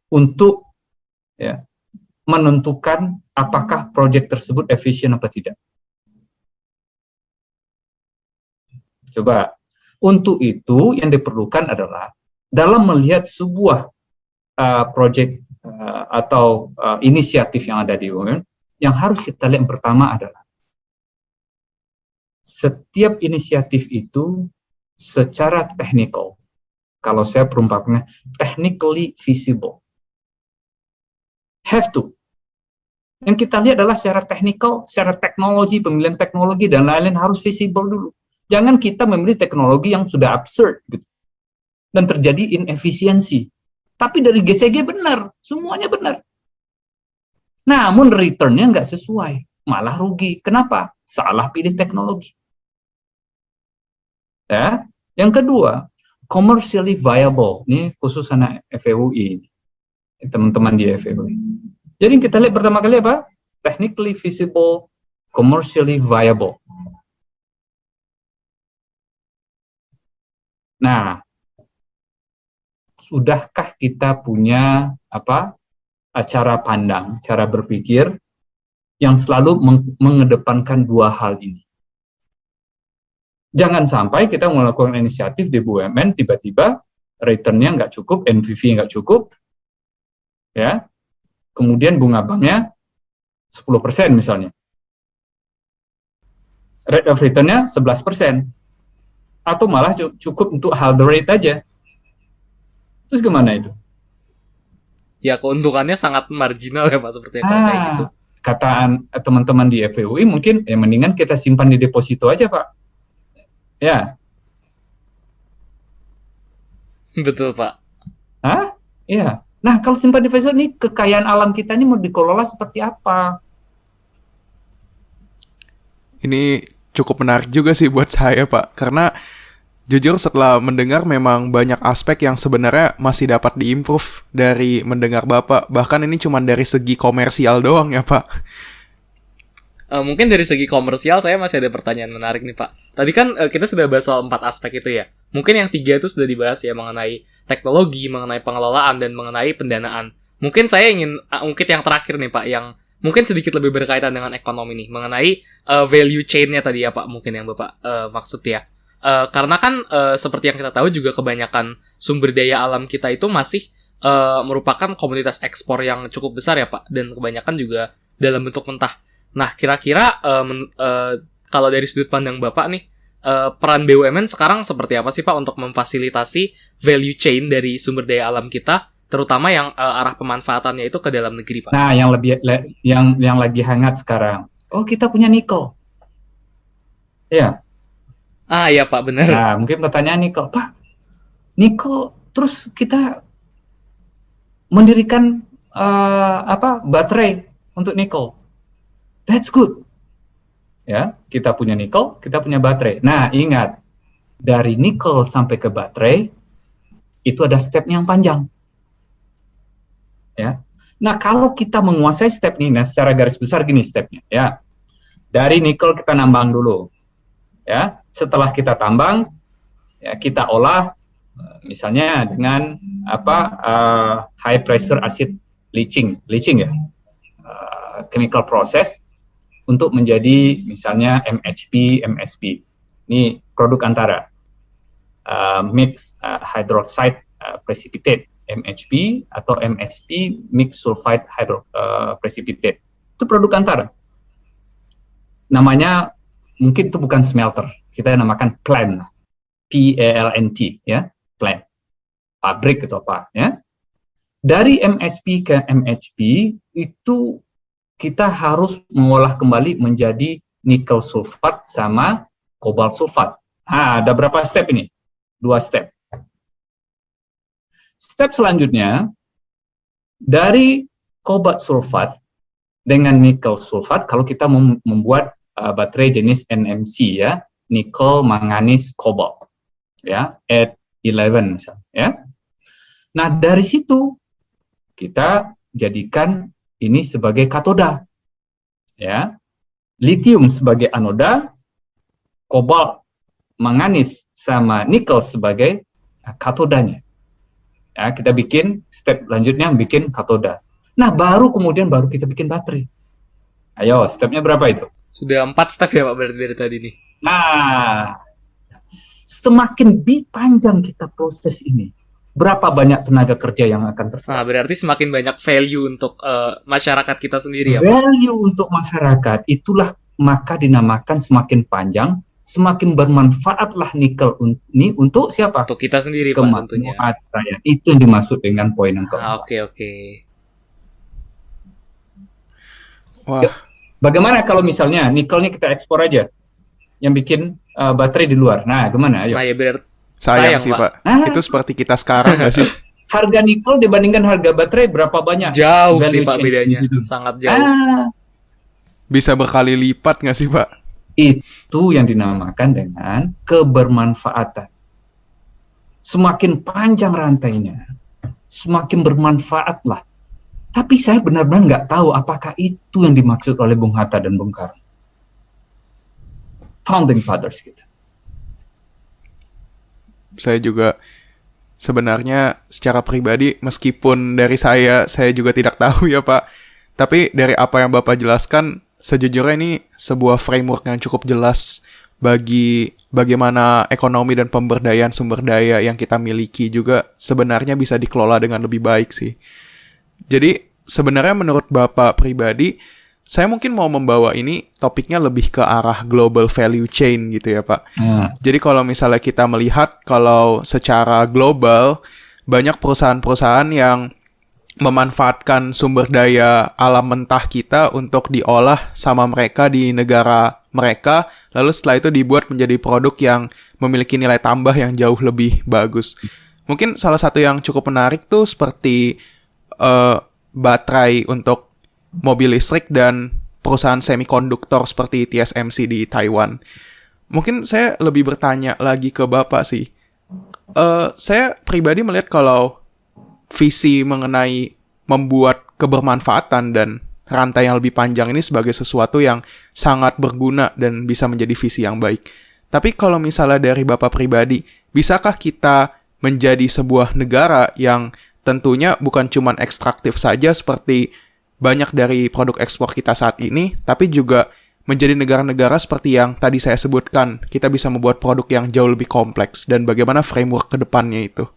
untuk ya menentukan apakah proyek tersebut efisien apa tidak. Coba untuk itu yang diperlukan adalah dalam melihat sebuah proyek atau inisiatif yang ada di BUMN, yang harus kita lihat yang pertama adalah setiap inisiatif itu secara technical, kalau saya perumpamannya technically feasible, have to. Yang kita lihat adalah secara technical, secara teknologi, pemilihan teknologi dan lain-lain harus feasible dulu. Jangan kita memilih teknologi yang sudah absurd gitu, dan terjadi inefisiensi. Tapi dari GCG benar, semuanya benar. Namun return-nya nggak sesuai, malah rugi. Kenapa? Salah pilih teknologi. Ya. Yang kedua, commercially viable. Ini khusus anak FEUI, teman-teman di FEUI. Jadi kita lihat pertama kali apa? Technically feasible, commercially viable. Nah, sudahkah kita punya cara pandang, cara berpikir yang selalu mengedepankan dua hal ini? Jangan sampai kita melakukan inisiatif di BUMN, tiba-tiba return-nya nggak cukup, NPV nggak cukup, ya, kemudian bunga banknya 10% misalnya. Rate of return-nya 11%. Atau malah cukup untuk hold rate aja. Terus gimana itu? Ya, keuntungannya sangat marginal ya Pak, seperti kayak gitu. Kata teman-teman di FWUI mungkin mendingan kita simpan di deposito aja Pak. Ya. Betul Pak. Iya. Nah, kalau simpan deposito ini, kekayaan alam kita ini mau dikelola seperti apa? Ini cukup menarik juga sih buat saya, Pak. Karena jujur setelah mendengar memang banyak aspek yang sebenarnya masih dapat diimprove dari mendengar Bapak. Bahkan ini cuma dari segi komersial doang ya, Pak. Mungkin dari segi komersial saya masih ada pertanyaan menarik nih Pak. Tadi kan kita sudah bahas soal 4 aspek itu ya. Mungkin yang 3 itu sudah dibahas ya, mengenai teknologi, mengenai pengelolaan, dan mengenai pendanaan. Mungkin saya ingin ungkit yang terakhir nih Pak, yang mungkin sedikit lebih berkaitan dengan ekonomi nih, mengenai value chain-nya tadi ya Pak, mungkin yang Bapak maksud ya. Karena kan seperti yang kita tahu juga kebanyakan sumber daya alam kita itu masih merupakan komoditas ekspor yang cukup besar ya Pak, dan kebanyakan juga dalam bentuk mentah. Nah, kira-kira kalau dari sudut pandang Bapak nih, peran BUMN sekarang seperti apa sih Pak untuk memfasilitasi value chain dari sumber daya alam kita, terutama yang arah pemanfaatannya itu ke dalam negeri Pak? Nah, yang lagi hangat sekarang. Oh, kita punya nikel. Ya. Iya Pak, benar. Nah, mungkin pertanyaan nikel, Pak, nikel terus kita mendirikan baterai untuk nikel. That's good. Ya, kita punya nikel, kita punya baterai. Nah, ingat, dari nikel sampai ke baterai itu ada stepnya yang panjang. Ya. Nah, kalau kita menguasai step ini, nah secara garis besar gini stepnya, ya. Dari nikel kita nambang dulu. Ya, setelah kita tambang, ya kita olah misalnya dengan high pressure acid leaching ya, chemical process untuk menjadi misalnya MHP, MSP. Ini produk antara mix hydroxide precipitate MHP atau MSP mix sulfide precipitate. Itu produk antara. Namanya mungkin itu bukan smelter, kita namakan plant, P-A-L-N-T, ya, plant, pabrik atau apa, ya. Dari MSP ke MHP itu kita harus mengolah kembali menjadi nikel sulfat sama kobalt sulfat. Ada berapa step ini? 2 step. Step selanjutnya, dari kobalt sulfat dengan nikel sulfat, kalau kita membuat baterai jenis NMC ya, nikel manganis kobalt ya, at 11 misalnya ya. Nah, dari situ kita jadikan ini sebagai katoda ya, lithium sebagai anoda, kobalt manganis sama nikel sebagai katodanya ya. Kita bikin step lanjutnya, bikin katoda. Nah, baru kita bikin baterai. Ayo, stepnya berapa itu? Sudah 4 step ya Pak berarti dari tadi nih. Nah, semakin panjang kita proses ini, berapa banyak tenaga kerja yang akan terserap? Nah, berarti semakin banyak value untuk masyarakat kita sendiri ya Pak? Value untuk masyarakat, itulah maka dinamakan semakin panjang, semakin bermanfaatlah nikel ini untuk siapa? Untuk kita sendiri Pak tentunya. Itu yang dimaksud dengan poin yang keempat. Oke. Wah. Bagaimana kalau misalnya nikelnya kita ekspor aja, yang bikin baterai di luar? Nah, gimana? Ayo. Nah, ya benar. Sayang sih Pak. Itu seperti kita sekarang nggak sih? Harga nikel dibandingkan harga baterai berapa banyak? Jauh sih Pak bedanya, sangat jauh. Bisa berkali lipat nggak sih Pak? Itu yang dinamakan dengan kebermanfaatan. Semakin panjang rantainya, semakin bermanfaatlah. Tapi saya benar-benar nggak tahu apakah itu yang dimaksud oleh Bung Hatta dan Bung Karno. founding fathers kita. Saya juga sebenarnya secara pribadi, meskipun dari saya juga tidak tahu ya Pak, tapi dari apa yang Bapak jelaskan, sejujurnya ini sebuah framework yang cukup jelas bagi bagaimana ekonomi dan pemberdayaan sumber daya yang kita miliki juga sebenarnya bisa dikelola dengan lebih baik sih. Jadi sebenarnya menurut Bapak pribadi, saya mungkin mau membawa ini topiknya lebih ke arah global value chain gitu ya Pak. Jadi kalau misalnya kita melihat kalau secara global banyak perusahaan-perusahaan yang memanfaatkan sumber daya alam mentah kita untuk diolah sama mereka di negara mereka, lalu setelah itu dibuat menjadi produk yang memiliki nilai tambah yang jauh lebih bagus. Mungkin salah satu yang cukup menarik tuh seperti baterai untuk mobil listrik dan perusahaan semikonduktor seperti TSMC di Taiwan. Mungkin saya lebih bertanya lagi ke Bapak sih. Saya pribadi melihat kalau visi mengenai membuat kebermanfaatan dan rantai yang lebih panjang ini sebagai sesuatu yang sangat berguna dan bisa menjadi visi yang baik. Tapi kalau misalnya dari Bapak pribadi, bisakah kita menjadi sebuah negara yang tentunya bukan cuma ekstraktif saja seperti banyak dari produk ekspor kita saat ini, tapi juga menjadi negara-negara seperti yang tadi saya sebutkan, kita bisa membuat produk yang jauh lebih kompleks dan bagaimana framework ke depannya itu?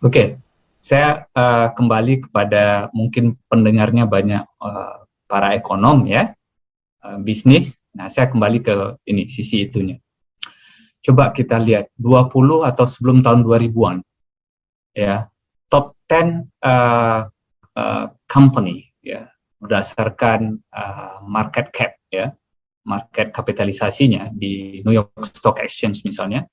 Oke. Saya kembali kepada mungkin pendengarnya banyak para ekonom ya, bisnis. Nah, saya kembali ke ini sisi itunya. Coba kita lihat 20 atau sebelum tahun 2000-an ya, top 10 company ya, berdasarkan market cap ya, market kapitalisasinya di New York Stock Exchange misalnya,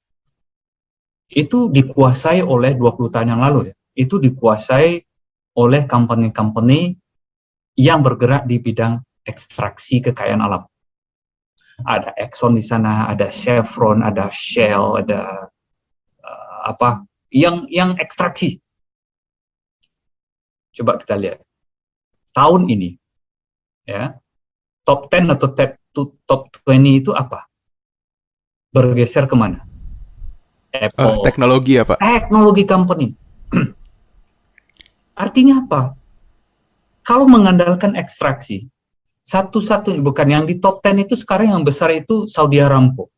itu dikuasai oleh 20 tahun yang lalu ya. Itu dikuasai oleh company-company yang bergerak di bidang ekstraksi kekayaan alam. Ada Exxon di sana, ada Chevron, ada Shell, ada yang ekstraksi. Coba kita lihat tahun ini, ya, top 10 atau top 20 itu apa? Bergeser kemana? Apple. Teknologi ya Pak? Teknologi company. Artinya apa? Kalau mengandalkan ekstraksi, satu-satunya, bukan yang di top 10 itu sekarang yang besar itu Saudi Aramco.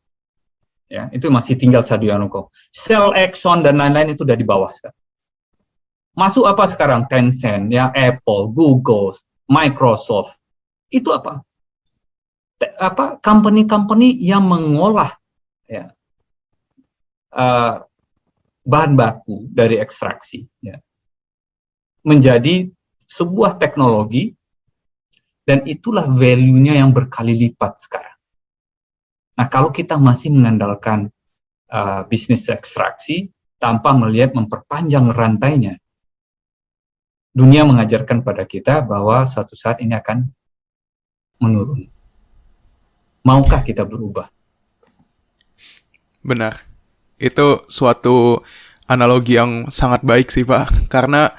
Ya, itu masih tinggal Saudi Aramco. Shell, Exxon, dan lain-lain itu udah di bawah sekarang. Masuk apa sekarang? Tencent, ya, Apple, Google, Microsoft. Itu apa? Company-company yang mengolah ya, bahan baku dari ekstraksi. Ya, menjadi sebuah teknologi, dan itulah value-nya yang berkali lipat sekarang. Nah, kalau kita masih mengandalkan bisnis ekstraksi tanpa melihat memperpanjang rantainya, dunia mengajarkan pada kita bahwa suatu saat ini akan menurun. Maukah kita berubah? Benar. Itu suatu analogi yang sangat baik sih Pak, karena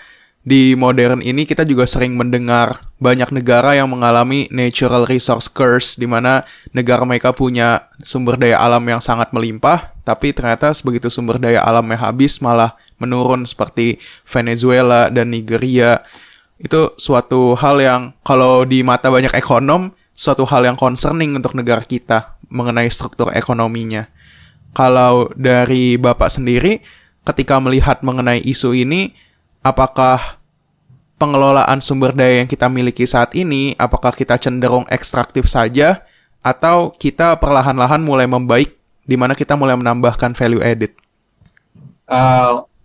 di modern ini kita juga sering mendengar banyak negara yang mengalami natural resource curse, di mana negara mereka punya sumber daya alam yang sangat melimpah, tapi ternyata begitu sumber daya alamnya habis malah menurun seperti Venezuela dan Nigeria. Itu suatu hal yang kalau di mata banyak ekonom, suatu hal yang concerning untuk negara kita mengenai struktur ekonominya. Kalau dari Bapak sendiri, ketika melihat mengenai isu ini, apakah pengelolaan sumber daya yang kita miliki saat ini, apakah kita cenderung ekstraktif saja, atau kita perlahan-lahan mulai membaik, di mana kita mulai menambahkan value added?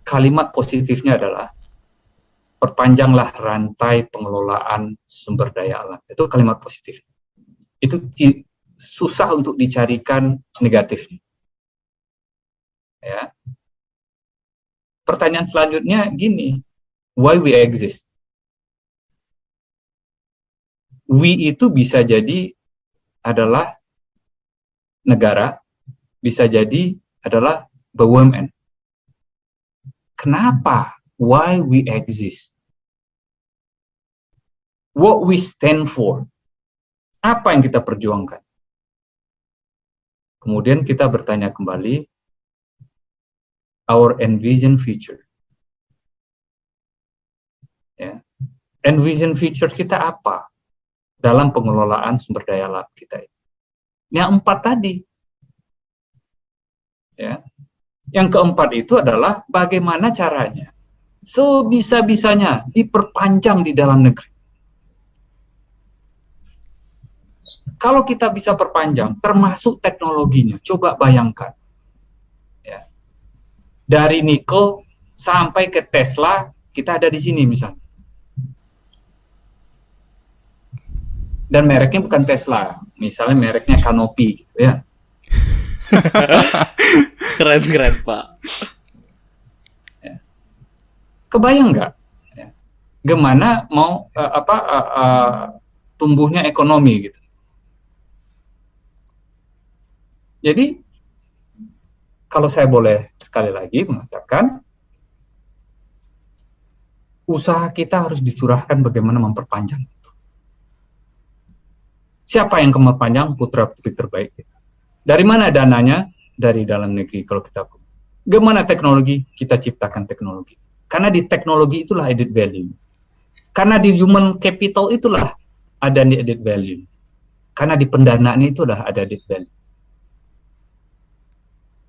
Kalimat positifnya adalah, perpanjanglah rantai pengelolaan sumber daya alam. Itu kalimat positif. Itu susah untuk dicarikan negatifnya. Ya. Pertanyaan selanjutnya gini, why we exist? We itu bisa jadi adalah negara, bisa jadi adalah BUMN. Kenapa? Why we exist? What we stand for? Apa yang kita perjuangkan? Kemudian kita bertanya kembali, our envision future. Ya. Envision future kita apa dalam pengelolaan sumber daya alam kita? Yang 4 tadi. Ya. Yang keempat itu adalah bagaimana caranya sebisa-bisanya diperpanjang di dalam negeri. Kalau kita bisa perpanjang, termasuk teknologinya, coba bayangkan. Ya. Dari nikel sampai ke Tesla, kita ada di sini misalnya. Dan mereknya bukan Tesla, misalnya mereknya Canopy, gitu ya. Keren Pak. Ya. Kebayang nggak? Ya. Gimana mau tumbuhnya ekonomi gitu. Jadi, kalau saya boleh sekali lagi mengatakan, usaha kita harus dicurahkan bagaimana memperpanjang itu. Siapa yang memperpanjang? Putra-putri terbaik kita. Dari mana dananya? Dari dalam negeri kalau kita punya. Bagaimana teknologi? Kita ciptakan teknologi. Karena di teknologi itulah added value. Karena di human capital itulah ada added value. Karena di pendanaan itulah ada added value.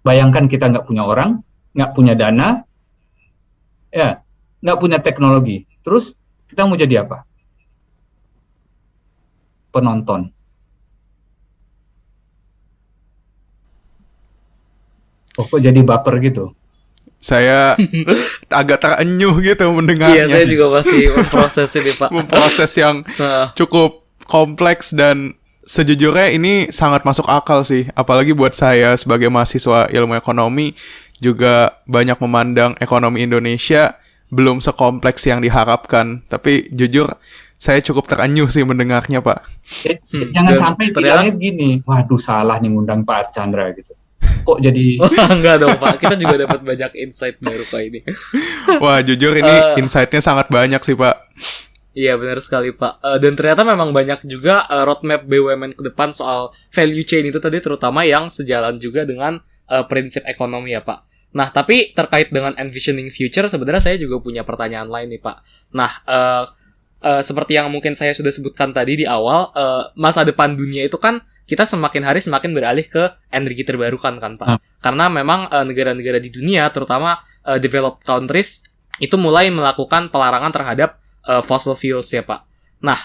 Bayangkan kita nggak punya orang, nggak punya dana, ya, nggak punya teknologi. Terus kita mau jadi apa? Penonton. Oh, kok jadi baper gitu? Saya agak terenyuh gitu mendengarnya. Iya, saya juga masih memproses ini, Pak. Memproses yang cukup kompleks dan sejujurnya ini sangat masuk akal sih. Apalagi buat saya sebagai mahasiswa ilmu ekonomi juga banyak memandang ekonomi Indonesia belum sekompleks yang diharapkan. Tapi jujur saya cukup terenyuh sih mendengarnya, Pak. Jangan sampai bilangnya gini, waduh salah nih ngundang Pak Archandra gitu. Kok jadi... Enggak dong Pak, kita juga dapat banyak insight baru Pak ini. Wah jujur ini insight-nya sangat banyak sih Pak. Iya benar sekali Pak. Dan ternyata memang banyak juga roadmap BUMN ke depan soal value chain itu tadi, terutama yang sejalan juga dengan prinsip ekonomi ya Pak. Nah tapi terkait dengan envisioning future sebenarnya saya juga punya pertanyaan lain nih Pak. Nah seperti yang mungkin saya sudah sebutkan tadi di awal, masa depan dunia itu kan kita semakin hari semakin beralih ke energi terbarukan kan Pak. Karena memang negara-negara di dunia, terutama developed countries, itu mulai melakukan pelarangan terhadap fossil fuels ya Pak. Nah,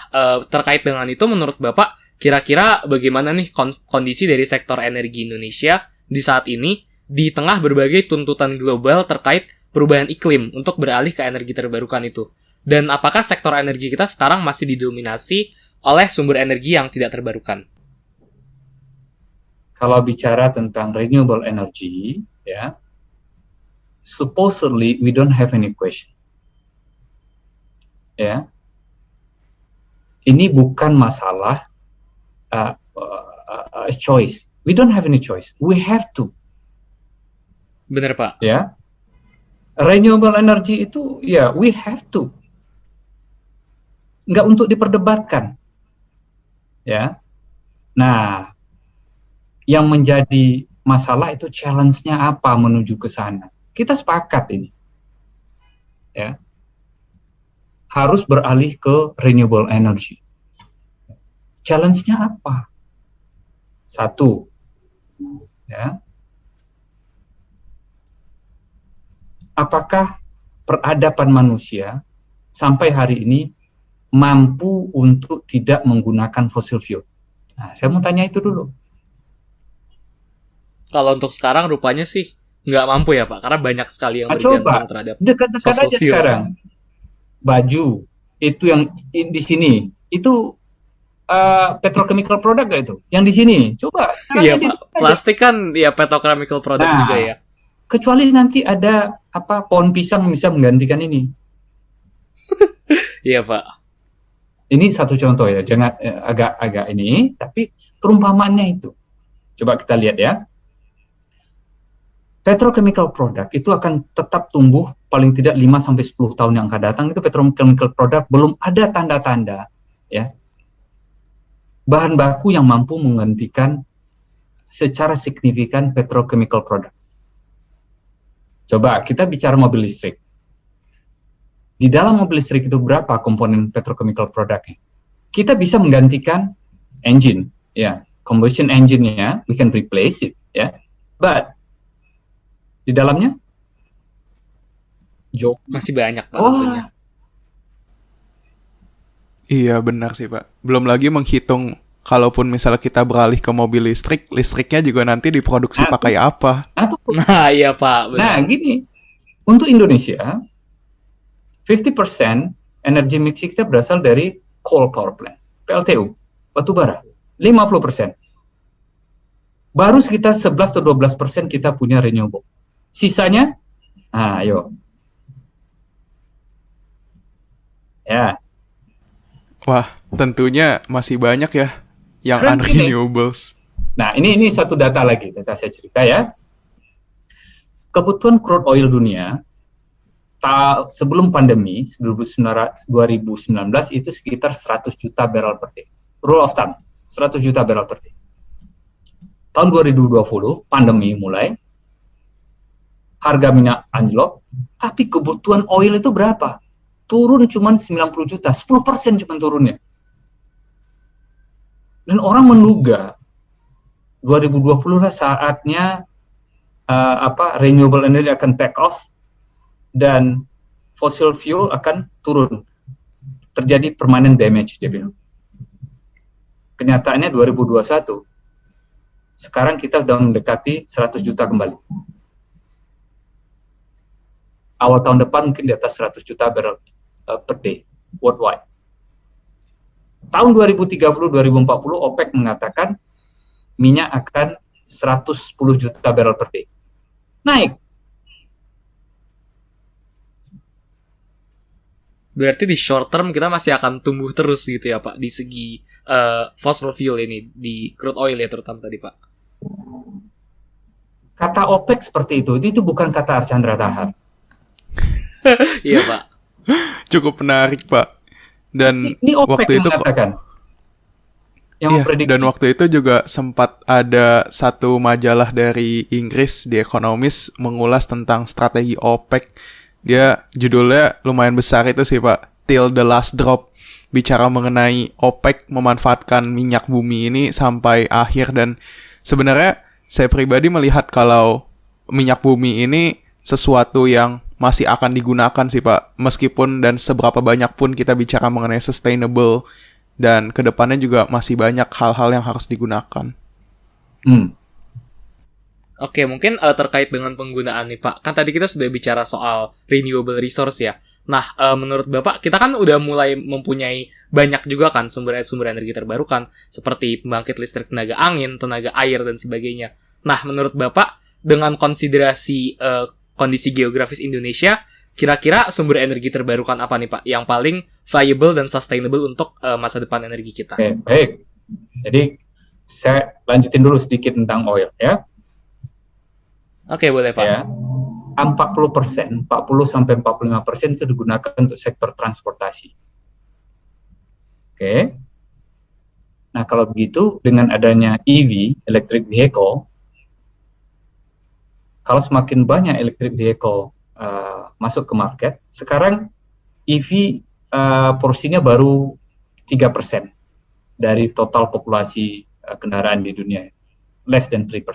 terkait dengan itu menurut Bapak, kira-kira bagaimana nih kondisi dari sektor energi Indonesia di saat ini di tengah berbagai tuntutan global terkait perubahan iklim untuk beralih ke energi terbarukan itu? Dan apakah sektor energi kita sekarang masih didominasi oleh sumber energi yang tidak terbarukan? Kalau bicara tentang renewable energy, ya, supposedly we don't have any question. Ya, ini bukan masalah choice. We don't have any choice. We have to. Benar Pak. Ya, renewable energy itu, ya, we have to. Nggak untuk diperdebatkan. Ya, nah. Yang menjadi masalah itu challenge-nya apa menuju ke sana. Kita sepakat ini. Ya. Harus beralih ke renewable energy. Challenge-nya apa? Satu. Ya. Apakah peradaban manusia sampai hari ini mampu untuk tidak menggunakan fossil fuel? Nah, saya mau tanya itu dulu. Kalau untuk sekarang rupanya sih nggak mampu ya Pak, karena banyak sekali yang bergantung terhadap dekat-dekat aja fuel. Sekarang baju itu yang di sini itu petrochemical product gak itu? Yang di sini coba. Iya Pak, plastik kan ya petrochemical product juga ya. Kecuali nanti ada pohon pisang bisa menggantikan ini. Iya Pak. Ini satu contoh ya, jangan agak ini, tapi perumpamaannya itu. Coba kita lihat ya. Petrochemical product itu akan tetap tumbuh paling tidak 5-10 tahun yang akan datang. Itu petrochemical product belum ada tanda-tanda ya bahan baku yang mampu menggantikan secara signifikan petrochemical product. Coba kita bicara mobil listrik. Di dalam mobil listrik itu berapa komponen petrochemical productnya? Kita bisa menggantikan engine, ya, combustion engine-nya, we can replace it, ya. But di dalamnya masih banyak Pak. Wah, Iya benar sih Pak. Belum lagi menghitung kalaupun misalnya kita beralih ke mobil listrik, listriknya juga nanti diproduksi Nah, pakai apa? Nah, iya Pak. Benar. Nah, gini, untuk Indonesia, 50% energi mix kita berasal dari coal power plant, PLTU, batu bara, 50%. Baru sekitar 11 atau 12% kita punya renewable. Sisanya, ayo. Ya, Wah, tentunya masih banyak ya yang Sekarang gini. unrenewables. Nah, ini satu data lagi, data saya cerita ya. Kebutuhan crude oil dunia sebelum pandemi 2019 itu sekitar 100 juta barrel per day. Rule of thumb, 100 juta barrel per day. Tahun 2020 pandemi mulai, harga minyak anjlok, tapi kebutuhan oil itu berapa? Turun cuma 90 juta, 10% cuma turunnya. Dan orang menduga 2020 lah saatnya renewable energy akan take off dan fossil fuel akan turun. Terjadi permanent damage, dia bilang. Kenyataannya 2021, sekarang kita sudah mendekati 100 juta kembali. Awal tahun depan mungkin di atas 100 juta barrel per day worldwide. Tahun 2030-2040 OPEC mengatakan minyak akan 110 juta barrel per day. Naik. Berarti di short term kita masih akan tumbuh terus gitu ya Pak, di segi fossil fuel ini, di crude oil ya terutama tadi Pak. Kata OPEC seperti itu bukan kata Archandra Tahar. Iya Pak. Cukup menarik Pak. Dan Ini OPEC waktu yang itu mengatakan. Yang iya, memprediksi. dan waktu itu juga sempat ada satu majalah dari Inggris, The Economist, mengulas tentang strategi OPEC. Dia judulnya lumayan besar itu sih Pak, Till the Last Drop. Bicara mengenai OPEC memanfaatkan minyak bumi ini sampai akhir. Dan sebenarnya saya pribadi melihat kalau minyak bumi ini sesuatu yang masih akan digunakan sih Pak. Meskipun dan seberapa banyak pun kita bicara mengenai sustainable, dan kedepannya juga masih banyak hal-hal yang harus digunakan. Oke, mungkin terkait dengan penggunaan nih Pak. Kan tadi kita sudah bicara soal renewable resource ya. Nah, menurut Bapak, kita kan udah mulai mempunyai banyak juga kan sumber-sumber energi terbarukan, seperti pembangkit listrik tenaga angin, tenaga air, dan sebagainya. Nah, menurut Bapak, dengan konsiderasi kondisi geografis Indonesia, kira-kira sumber energi terbarukan apa nih Pak yang paling viable dan sustainable untuk masa depan energi kita? Oke, baik. Jadi saya lanjutin dulu sedikit tentang oil ya. Oke, boleh Pak. Ya. 40%, 40-45% itu digunakan untuk sektor transportasi. Oke. Nah, kalau begitu dengan adanya EV, electric vehicle, kalau semakin banyak electric vehicle masuk ke market, sekarang EV porsinya baru 3% dari total populasi kendaraan di dunia, less than 3%.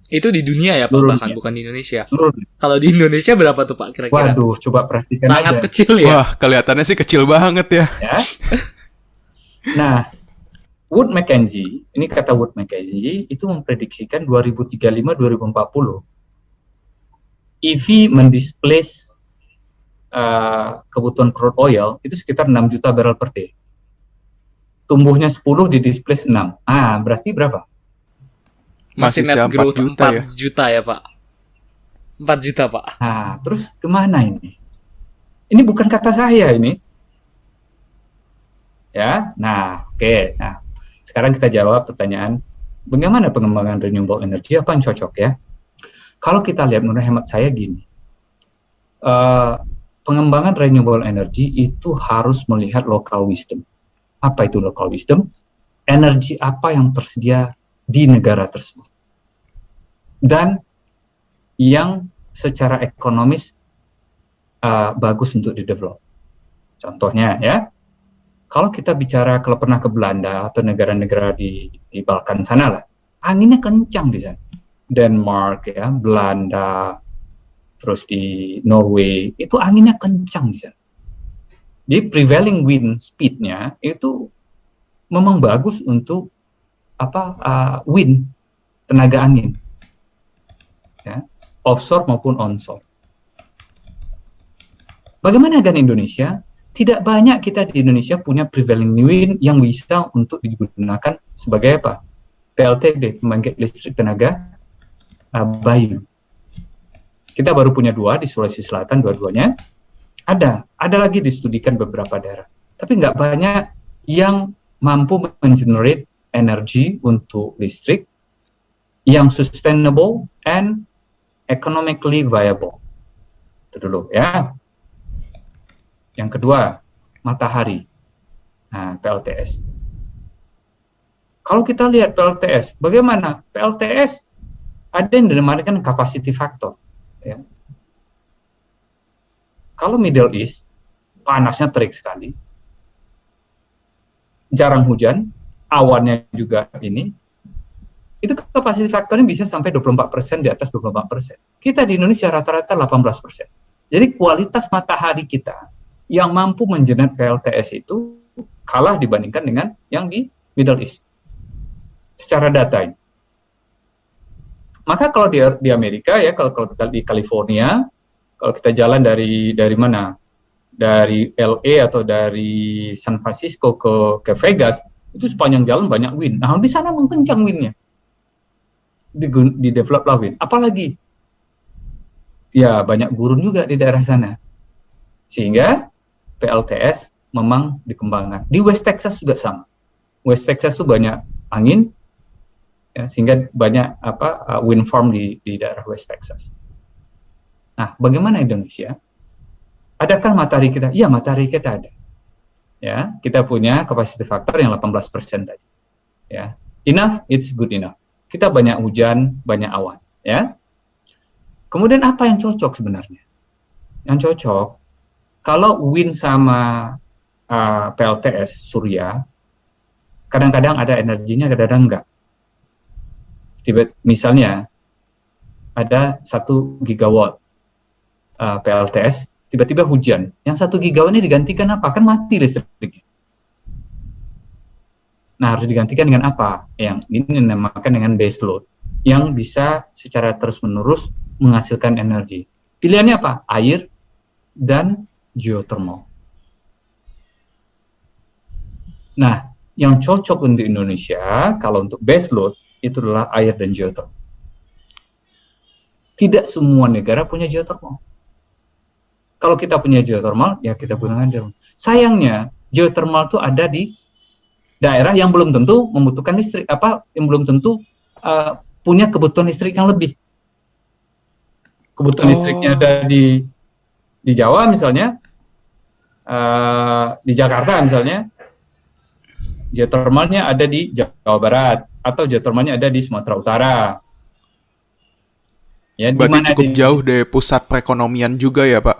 Itu di dunia ya Pak, Seluruh bahkan dunia. bukan di Indonesia. Seluruh. Kalau di Indonesia berapa tuh Pak kira-kira? Waduh, coba perhatikan Sangat aja. kecil ya. Wah, kelihatannya sih kecil banget ya. Ya. Nah, Wood Mackenzie, ini kata Wood Mackenzie, itu memprediksikan 2035-2040 EV mendisplace kebutuhan crude oil itu sekitar 6 juta barrel per day. Tumbuhnya 10 di displace 6. Berarti berapa? Masih net 4 growth juta 4 juta ya Pak. 4 juta Pak. Terus kemana ini? Ini bukan kata saya ini. Ya, oke. Nah, sekarang kita jawab pertanyaan, bagaimana pengembangan renewable energy, apa yang cocok ya? Kalau kita lihat menurut hemat saya gini, pengembangan renewable energy itu harus melihat local wisdom. Apa itu local wisdom? Energi apa yang tersedia di negara tersebut dan yang secara ekonomis bagus untuk di-develop. Contohnya ya, kalau kita bicara kalau pernah ke Belanda atau negara-negara di Balkan sana lah, anginnya kencang di sana. Denmark ya, Belanda, terus di Norway, itu anginnya kencang di sana. Jadi prevailing wind speed-nya itu memang bagus untuk wind, tenaga angin. Ya, offshore maupun onshore. Bagaimana dengan Indonesia? Tidak banyak kita di Indonesia punya prevailing wind yang bisa untuk digunakan sebagai apa? PLTB, pembangkit listrik tenaga bayu. Kita baru punya 2 di Sulawesi Selatan, dua-duanya. Ada lagi distudikan beberapa daerah. Tapi nggak banyak yang mampu mengenerate energi untuk listrik yang sustainable and economically viable. Itu dulu ya. Yang kedua, matahari. Nah, PLTS. Kalau kita lihat PLTS, bagaimana? PLTS ada yang dinamakan capacity factor. Ya. Kalau Middle East, panasnya terik sekali, jarang hujan, awannya juga ini, itu capacity factornya bisa sampai 24%, di atas 24%. Kita di Indonesia rata-rata 18%. Jadi kualitas matahari kita yang mampu mengenerate PLTS itu kalah dibandingkan dengan yang di Middle East. Secara data ini. Maka kalau di Amerika ya, kalau kita di California, kalau kita jalan dari mana? Dari LA atau dari San Francisco ke Vegas, itu sepanjang jalan banyak wind. Nah, di sana mengencang windnya. Di develop lah wind. Apalagi ya banyak gurun juga di daerah sana. Sehingga PLTS memang dikembangkan. Di West Texas juga sama. West Texas itu banyak angin, ya, sehingga banyak wind farm di daerah West Texas. Nah, bagaimana Indonesia? Adakah matahari kita? Ya, matahari kita ada. Ya, kita punya capacity factor yang 18% tadi. Ya, enough, it's good enough. Kita banyak hujan, banyak awan. Ya. Kemudian apa yang cocok sebenarnya? Yang cocok, kalau wind sama PLTS surya, kadang-kadang ada energinya, kadang-kadang enggak. Misalnya ada 1 gigawatt PLTS, tiba-tiba hujan. Yang 1 gigawatt ini digantikan apa? Kan mati listriknya. Nah, harus digantikan dengan apa? Yang ini dinamakan dengan base load, yang bisa secara terus-menerus menghasilkan energi. Pilihannya apa? Air dan geothermal. Nah, yang cocok untuk Indonesia, kalau untuk base load, itu adalah air dan geothermal. Tidak semua negara punya geothermal. Kalau kita punya geothermal, ya kita gunakan geothermal. Sayangnya, geothermal itu ada di daerah yang belum tentu membutuhkan listrik, yang belum tentu punya kebutuhan listrik yang lebih. Kebutuhan listriknya ada di Jawa misalnya, di Jakarta misalnya, geothermalnya ada di Jawa Barat, atau geothermalnya ada di Sumatera Utara. Ya, berarti cukup jauh dari pusat perekonomian juga ya, Pak?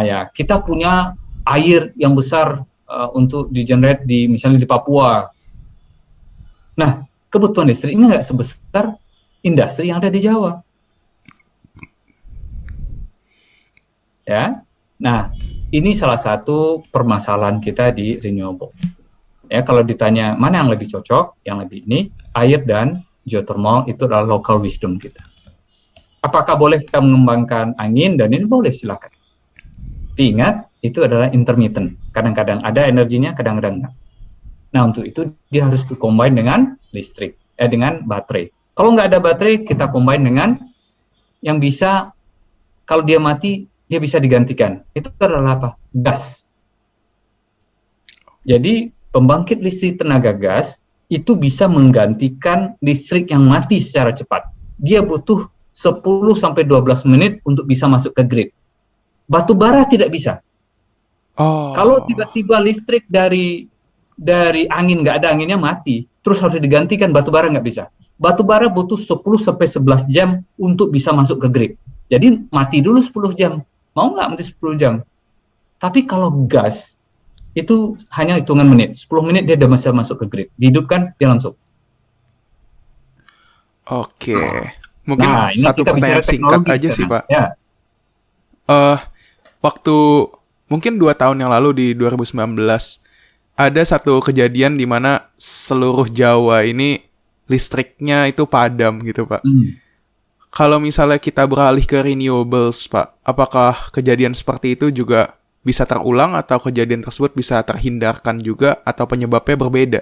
Ya, kita punya air yang besar untuk di-generate misalnya di Papua. Nah, kebutuhan listriknya nggak sebesar industri yang ada di Jawa. Ya, nah ini salah satu permasalahan kita di renewable. Ya, kalau ditanya mana yang lebih cocok, yang lebih ini, air dan geothermal itu adalah local wisdom kita. Apakah boleh kita mengembangkan angin? Dan ini boleh, silakan. Tapi ingat, itu adalah intermittent. Kadang-kadang ada energinya, kadang-kadang enggak. Nah, untuk itu dia harus di-combine dengan listrik, dengan baterai. Kalau nggak ada baterai, kita combine dengan yang bisa, kalau dia mati, dia bisa digantikan. Itu adalah apa? Gas. Jadi, pembangkit listrik tenaga gas itu bisa menggantikan listrik yang mati secara cepat. Dia butuh 10-12 menit untuk bisa masuk ke grid. Batu bara tidak bisa. Kalau tiba-tiba listrik dari angin, nggak ada anginnya, mati, terus harus digantikan, batu bara nggak bisa. batu bara butuh 10-11 jam untuk bisa masuk ke grid. Jadi mati dulu 10 jam. Mau nggak mati 10 jam? Tapi kalau gas, itu hanya hitungan menit. 10 menit dia udah bisa masuk ke grid. Dihidupkan, dia langsung. Oke. Mungkin Nah, ini satu kita bicara pertanyaan singkat teknologi aja sih, sekarang. Pak. Ya. Waktu mungkin 2 tahun yang lalu di 2019 ada satu kejadian di mana seluruh Jawa ini listriknya itu padam gitu, Pak. Kalau misalnya kita beralih ke renewables, Pak, apakah kejadian seperti itu juga bisa terulang atau kejadian tersebut bisa terhindarkan juga atau penyebabnya berbeda?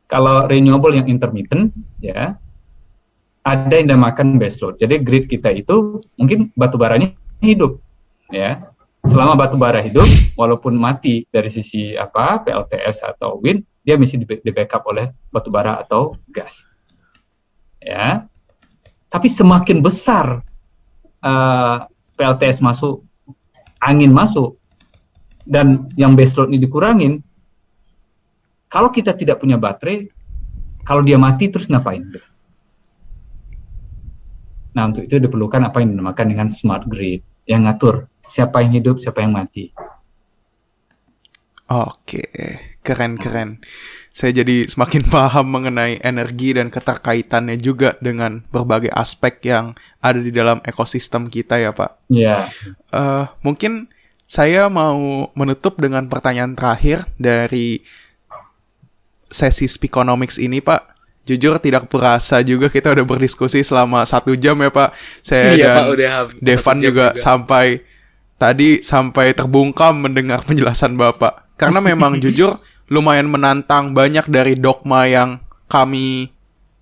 Kalau renewable yang intermittent, ya, ada yang dinamakan baseload. Jadi grid kita itu mungkin batu baranya hidup, ya. Selama batu bara hidup, walaupun mati dari sisi PLTS atau wind, dia mesti di backup oleh batu bara atau gas, ya. Tapi semakin besar PLTS masuk, angin masuk, dan yang baseload ini dikurangin, kalau kita tidak punya baterai, kalau dia mati terus ngapain? Nah, untuk itu diperlukan apa yang dinamakan dengan smart grid, yang ngatur siapa yang hidup, siapa yang mati. Oke, keren-keren. Saya jadi semakin paham mengenai energi dan keterkaitannya juga dengan berbagai aspek yang ada di dalam ekosistem kita ya, Pak. Ya. Mungkin saya mau menutup dengan pertanyaan terakhir dari sesi Speakonomics ini, Pak. Jujur tidak berasa juga kita udah berdiskusi selama 1 jam ya, Pak. Saya Iya, dan Pak, udah Devan 1 jam juga sampai terbungkam mendengar penjelasan Bapak. Karena memang jujur lumayan menantang, banyak dari dogma yang kami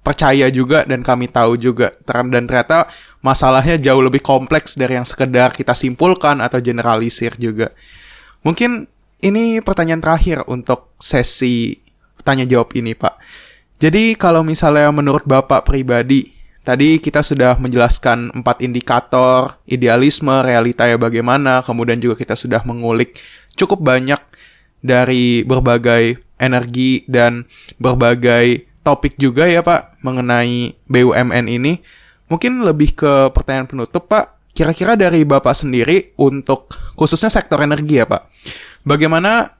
percaya juga dan kami tahu juga. Dan ternyata masalahnya jauh lebih kompleks dari yang sekedar kita simpulkan atau generalisir juga. Mungkin ini pertanyaan terakhir untuk sesi tanya jawab ini, Pak. Jadi kalau misalnya menurut Bapak pribadi, tadi kita sudah menjelaskan 4 indikator, idealisme, realita ya bagaimana, kemudian juga kita sudah mengulik cukup banyak dari berbagai energi dan berbagai topik juga ya Pak mengenai BUMN ini. Mungkin lebih ke pertanyaan penutup, Pak. Kira-kira dari Bapak sendiri untuk khususnya sektor energi ya Pak, bagaimana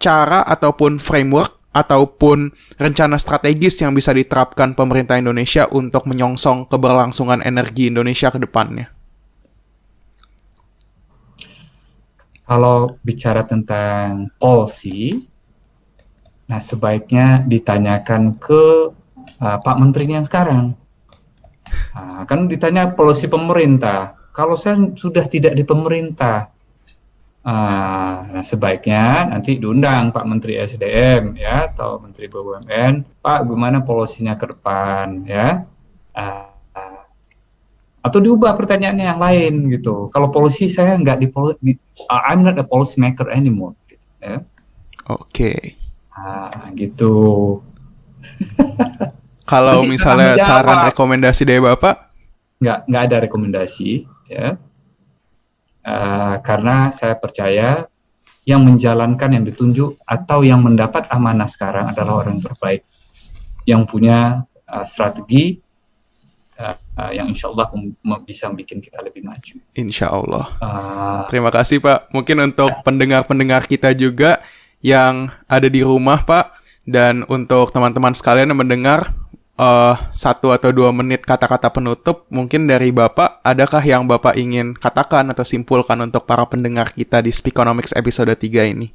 cara ataupun framework ataupun rencana strategis yang bisa diterapkan pemerintah Indonesia untuk menyongsong keberlangsungan energi Indonesia ke depannya? Kalau bicara tentang policy, nah sebaiknya ditanyakan ke Pak Menterinya yang sekarang. Kan ditanya policy pemerintah. Kalau saya sudah tidak di pemerintah, nah sebaiknya nanti diundang Pak Menteri SDM ya atau Menteri BUMN, Pak gimana polisinya ke depan ya, atau diubah pertanyaannya yang lain gitu. Kalau polisi saya nggak I'm not a policy maker anymore gitu, ya. Oke. Gitu. Kalau Nanti misalnya saran rekomendasi dari Bapak? Nggak ada rekomendasi ya. Karena saya percaya yang menjalankan, yang ditunjuk atau yang mendapat amanah sekarang adalah orang terbaik yang punya strategi yang insya Allah bisa bikin kita lebih maju. Insya Allah. Terima kasih Pak. Mungkin untuk pendengar-pendengar kita juga yang ada di rumah Pak, dan untuk teman-teman sekalian yang mendengar, 1 atau 2 menit kata-kata penutup mungkin dari Bapak, adakah yang Bapak ingin katakan atau simpulkan untuk para pendengar kita di Speakonomics episode 3 ini?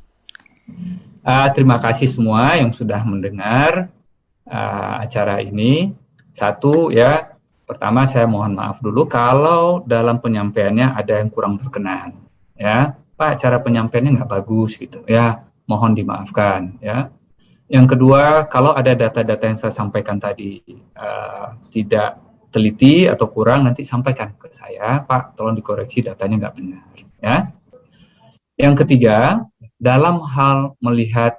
Terima kasih semua yang sudah mendengar acara ini. Satu ya, pertama saya mohon maaf dulu kalau dalam penyampaiannya ada yang kurang berkenan ya, Pak cara penyampaiannya nggak bagus gitu ya, mohon dimaafkan ya. Yang kedua, kalau ada data-data yang saya sampaikan tadi tidak teliti atau kurang, nanti sampaikan ke saya, Pak, tolong dikoreksi datanya nggak benar. Ya. Yang ketiga, dalam hal melihat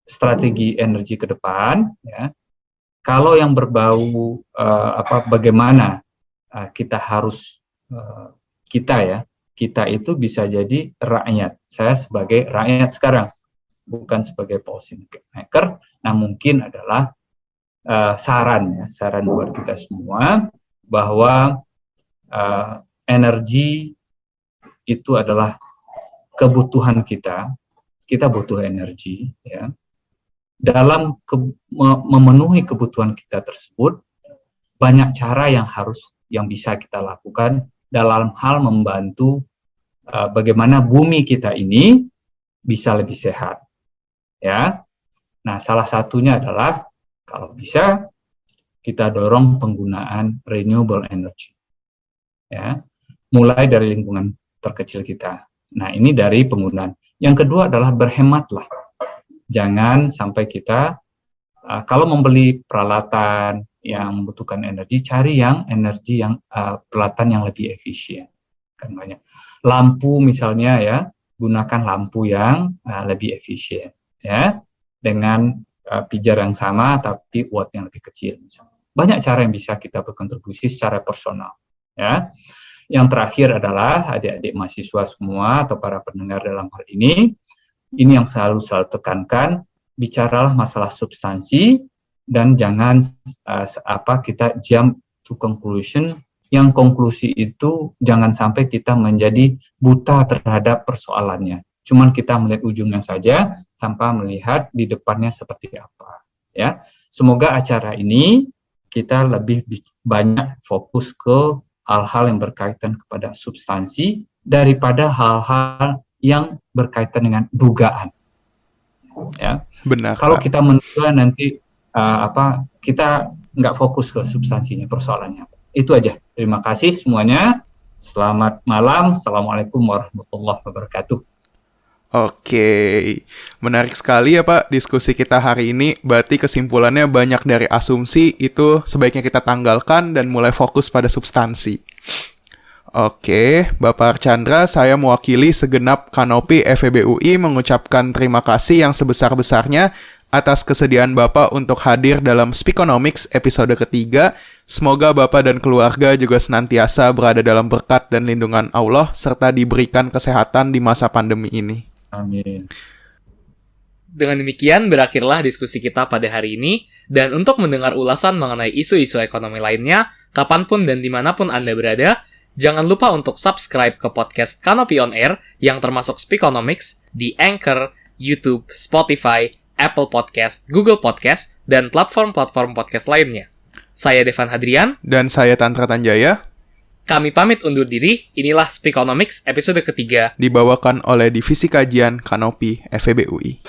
strategi energi ke depan, ya, kalau yang berbau bagaimana kita harus kita itu bisa jadi rakyat. Saya sebagai rakyat sekarang. bukan sebagai policy maker. Nah, mungkin adalah saran buat kita semua bahwa energi itu adalah kebutuhan kita. Kita butuh energi, ya. Dalam memenuhi kebutuhan kita tersebut, banyak cara yang bisa kita lakukan dalam hal membantu bagaimana bumi kita ini bisa lebih sehat, ya. Nah, salah satunya adalah kalau bisa kita dorong penggunaan renewable energy, ya, mulai dari lingkungan terkecil kita. Nah, ini dari penggunaan. Yang kedua adalah berhematlah. Jangan sampai kita kalau membeli peralatan yang membutuhkan energi, cari energi yang peralatan yang lebih efisien. Kan banyak. Lampu misalnya, ya, gunakan lampu yang lebih efisien, ya, dengan pijar yang sama tapi watt yang lebih kecil. Misalnya. Banyak cara yang bisa kita berkontribusi secara personal, ya. Yang terakhir adalah adik-adik mahasiswa semua atau para pendengar dalam hal ini yang selalu tekankan, bicaralah masalah substansi dan jangan kita jump to conclusion. Yang konklusi itu jangan sampai kita menjadi buta terhadap persoalannya. Cuman kita melihat ujungnya saja tanpa melihat di depannya seperti apa. Ya, semoga acara ini kita lebih banyak fokus ke hal-hal yang berkaitan kepada substansi daripada hal-hal yang berkaitan dengan dugaan. Ya, benar. Kalau kita menduga nanti kita nggak fokus ke substansinya persoalannya. Itu aja. Terima kasih semuanya. Selamat malam. Assalamualaikum warahmatullahi wabarakatuh. Oke, menarik sekali ya Pak diskusi kita hari ini. Berarti kesimpulannya banyak dari asumsi itu sebaiknya kita tanggalkan dan mulai fokus pada substansi. Oke, Bapak Archandra, saya mewakili segenap Kanopi FEB UI mengucapkan terima kasih yang sebesar-besarnya atas kesediaan Bapak untuk hadir dalam Speakonomics episode ketiga. Semoga Bapak dan keluarga juga senantiasa berada dalam berkat dan lindungan Allah serta diberikan kesehatan di masa pandemi ini. Amin. Dengan demikian, berakhirlah diskusi kita pada hari ini. Dan untuk mendengar ulasan mengenai isu-isu ekonomi lainnya, kapanpun dan dimanapun Anda berada, jangan lupa untuk subscribe ke podcast Kanopi On Air yang termasuk Speakonomics di Anchor, YouTube, Spotify, Apple Podcast, Google Podcast, dan platform-platform podcast lainnya. Saya Devan Hadrian. Dan saya Tantra Tanjaya. Kami pamit undur diri. Inilah Speakonomics episode ketiga. Dibawakan oleh Divisi Kajian Kanopi FEB UI.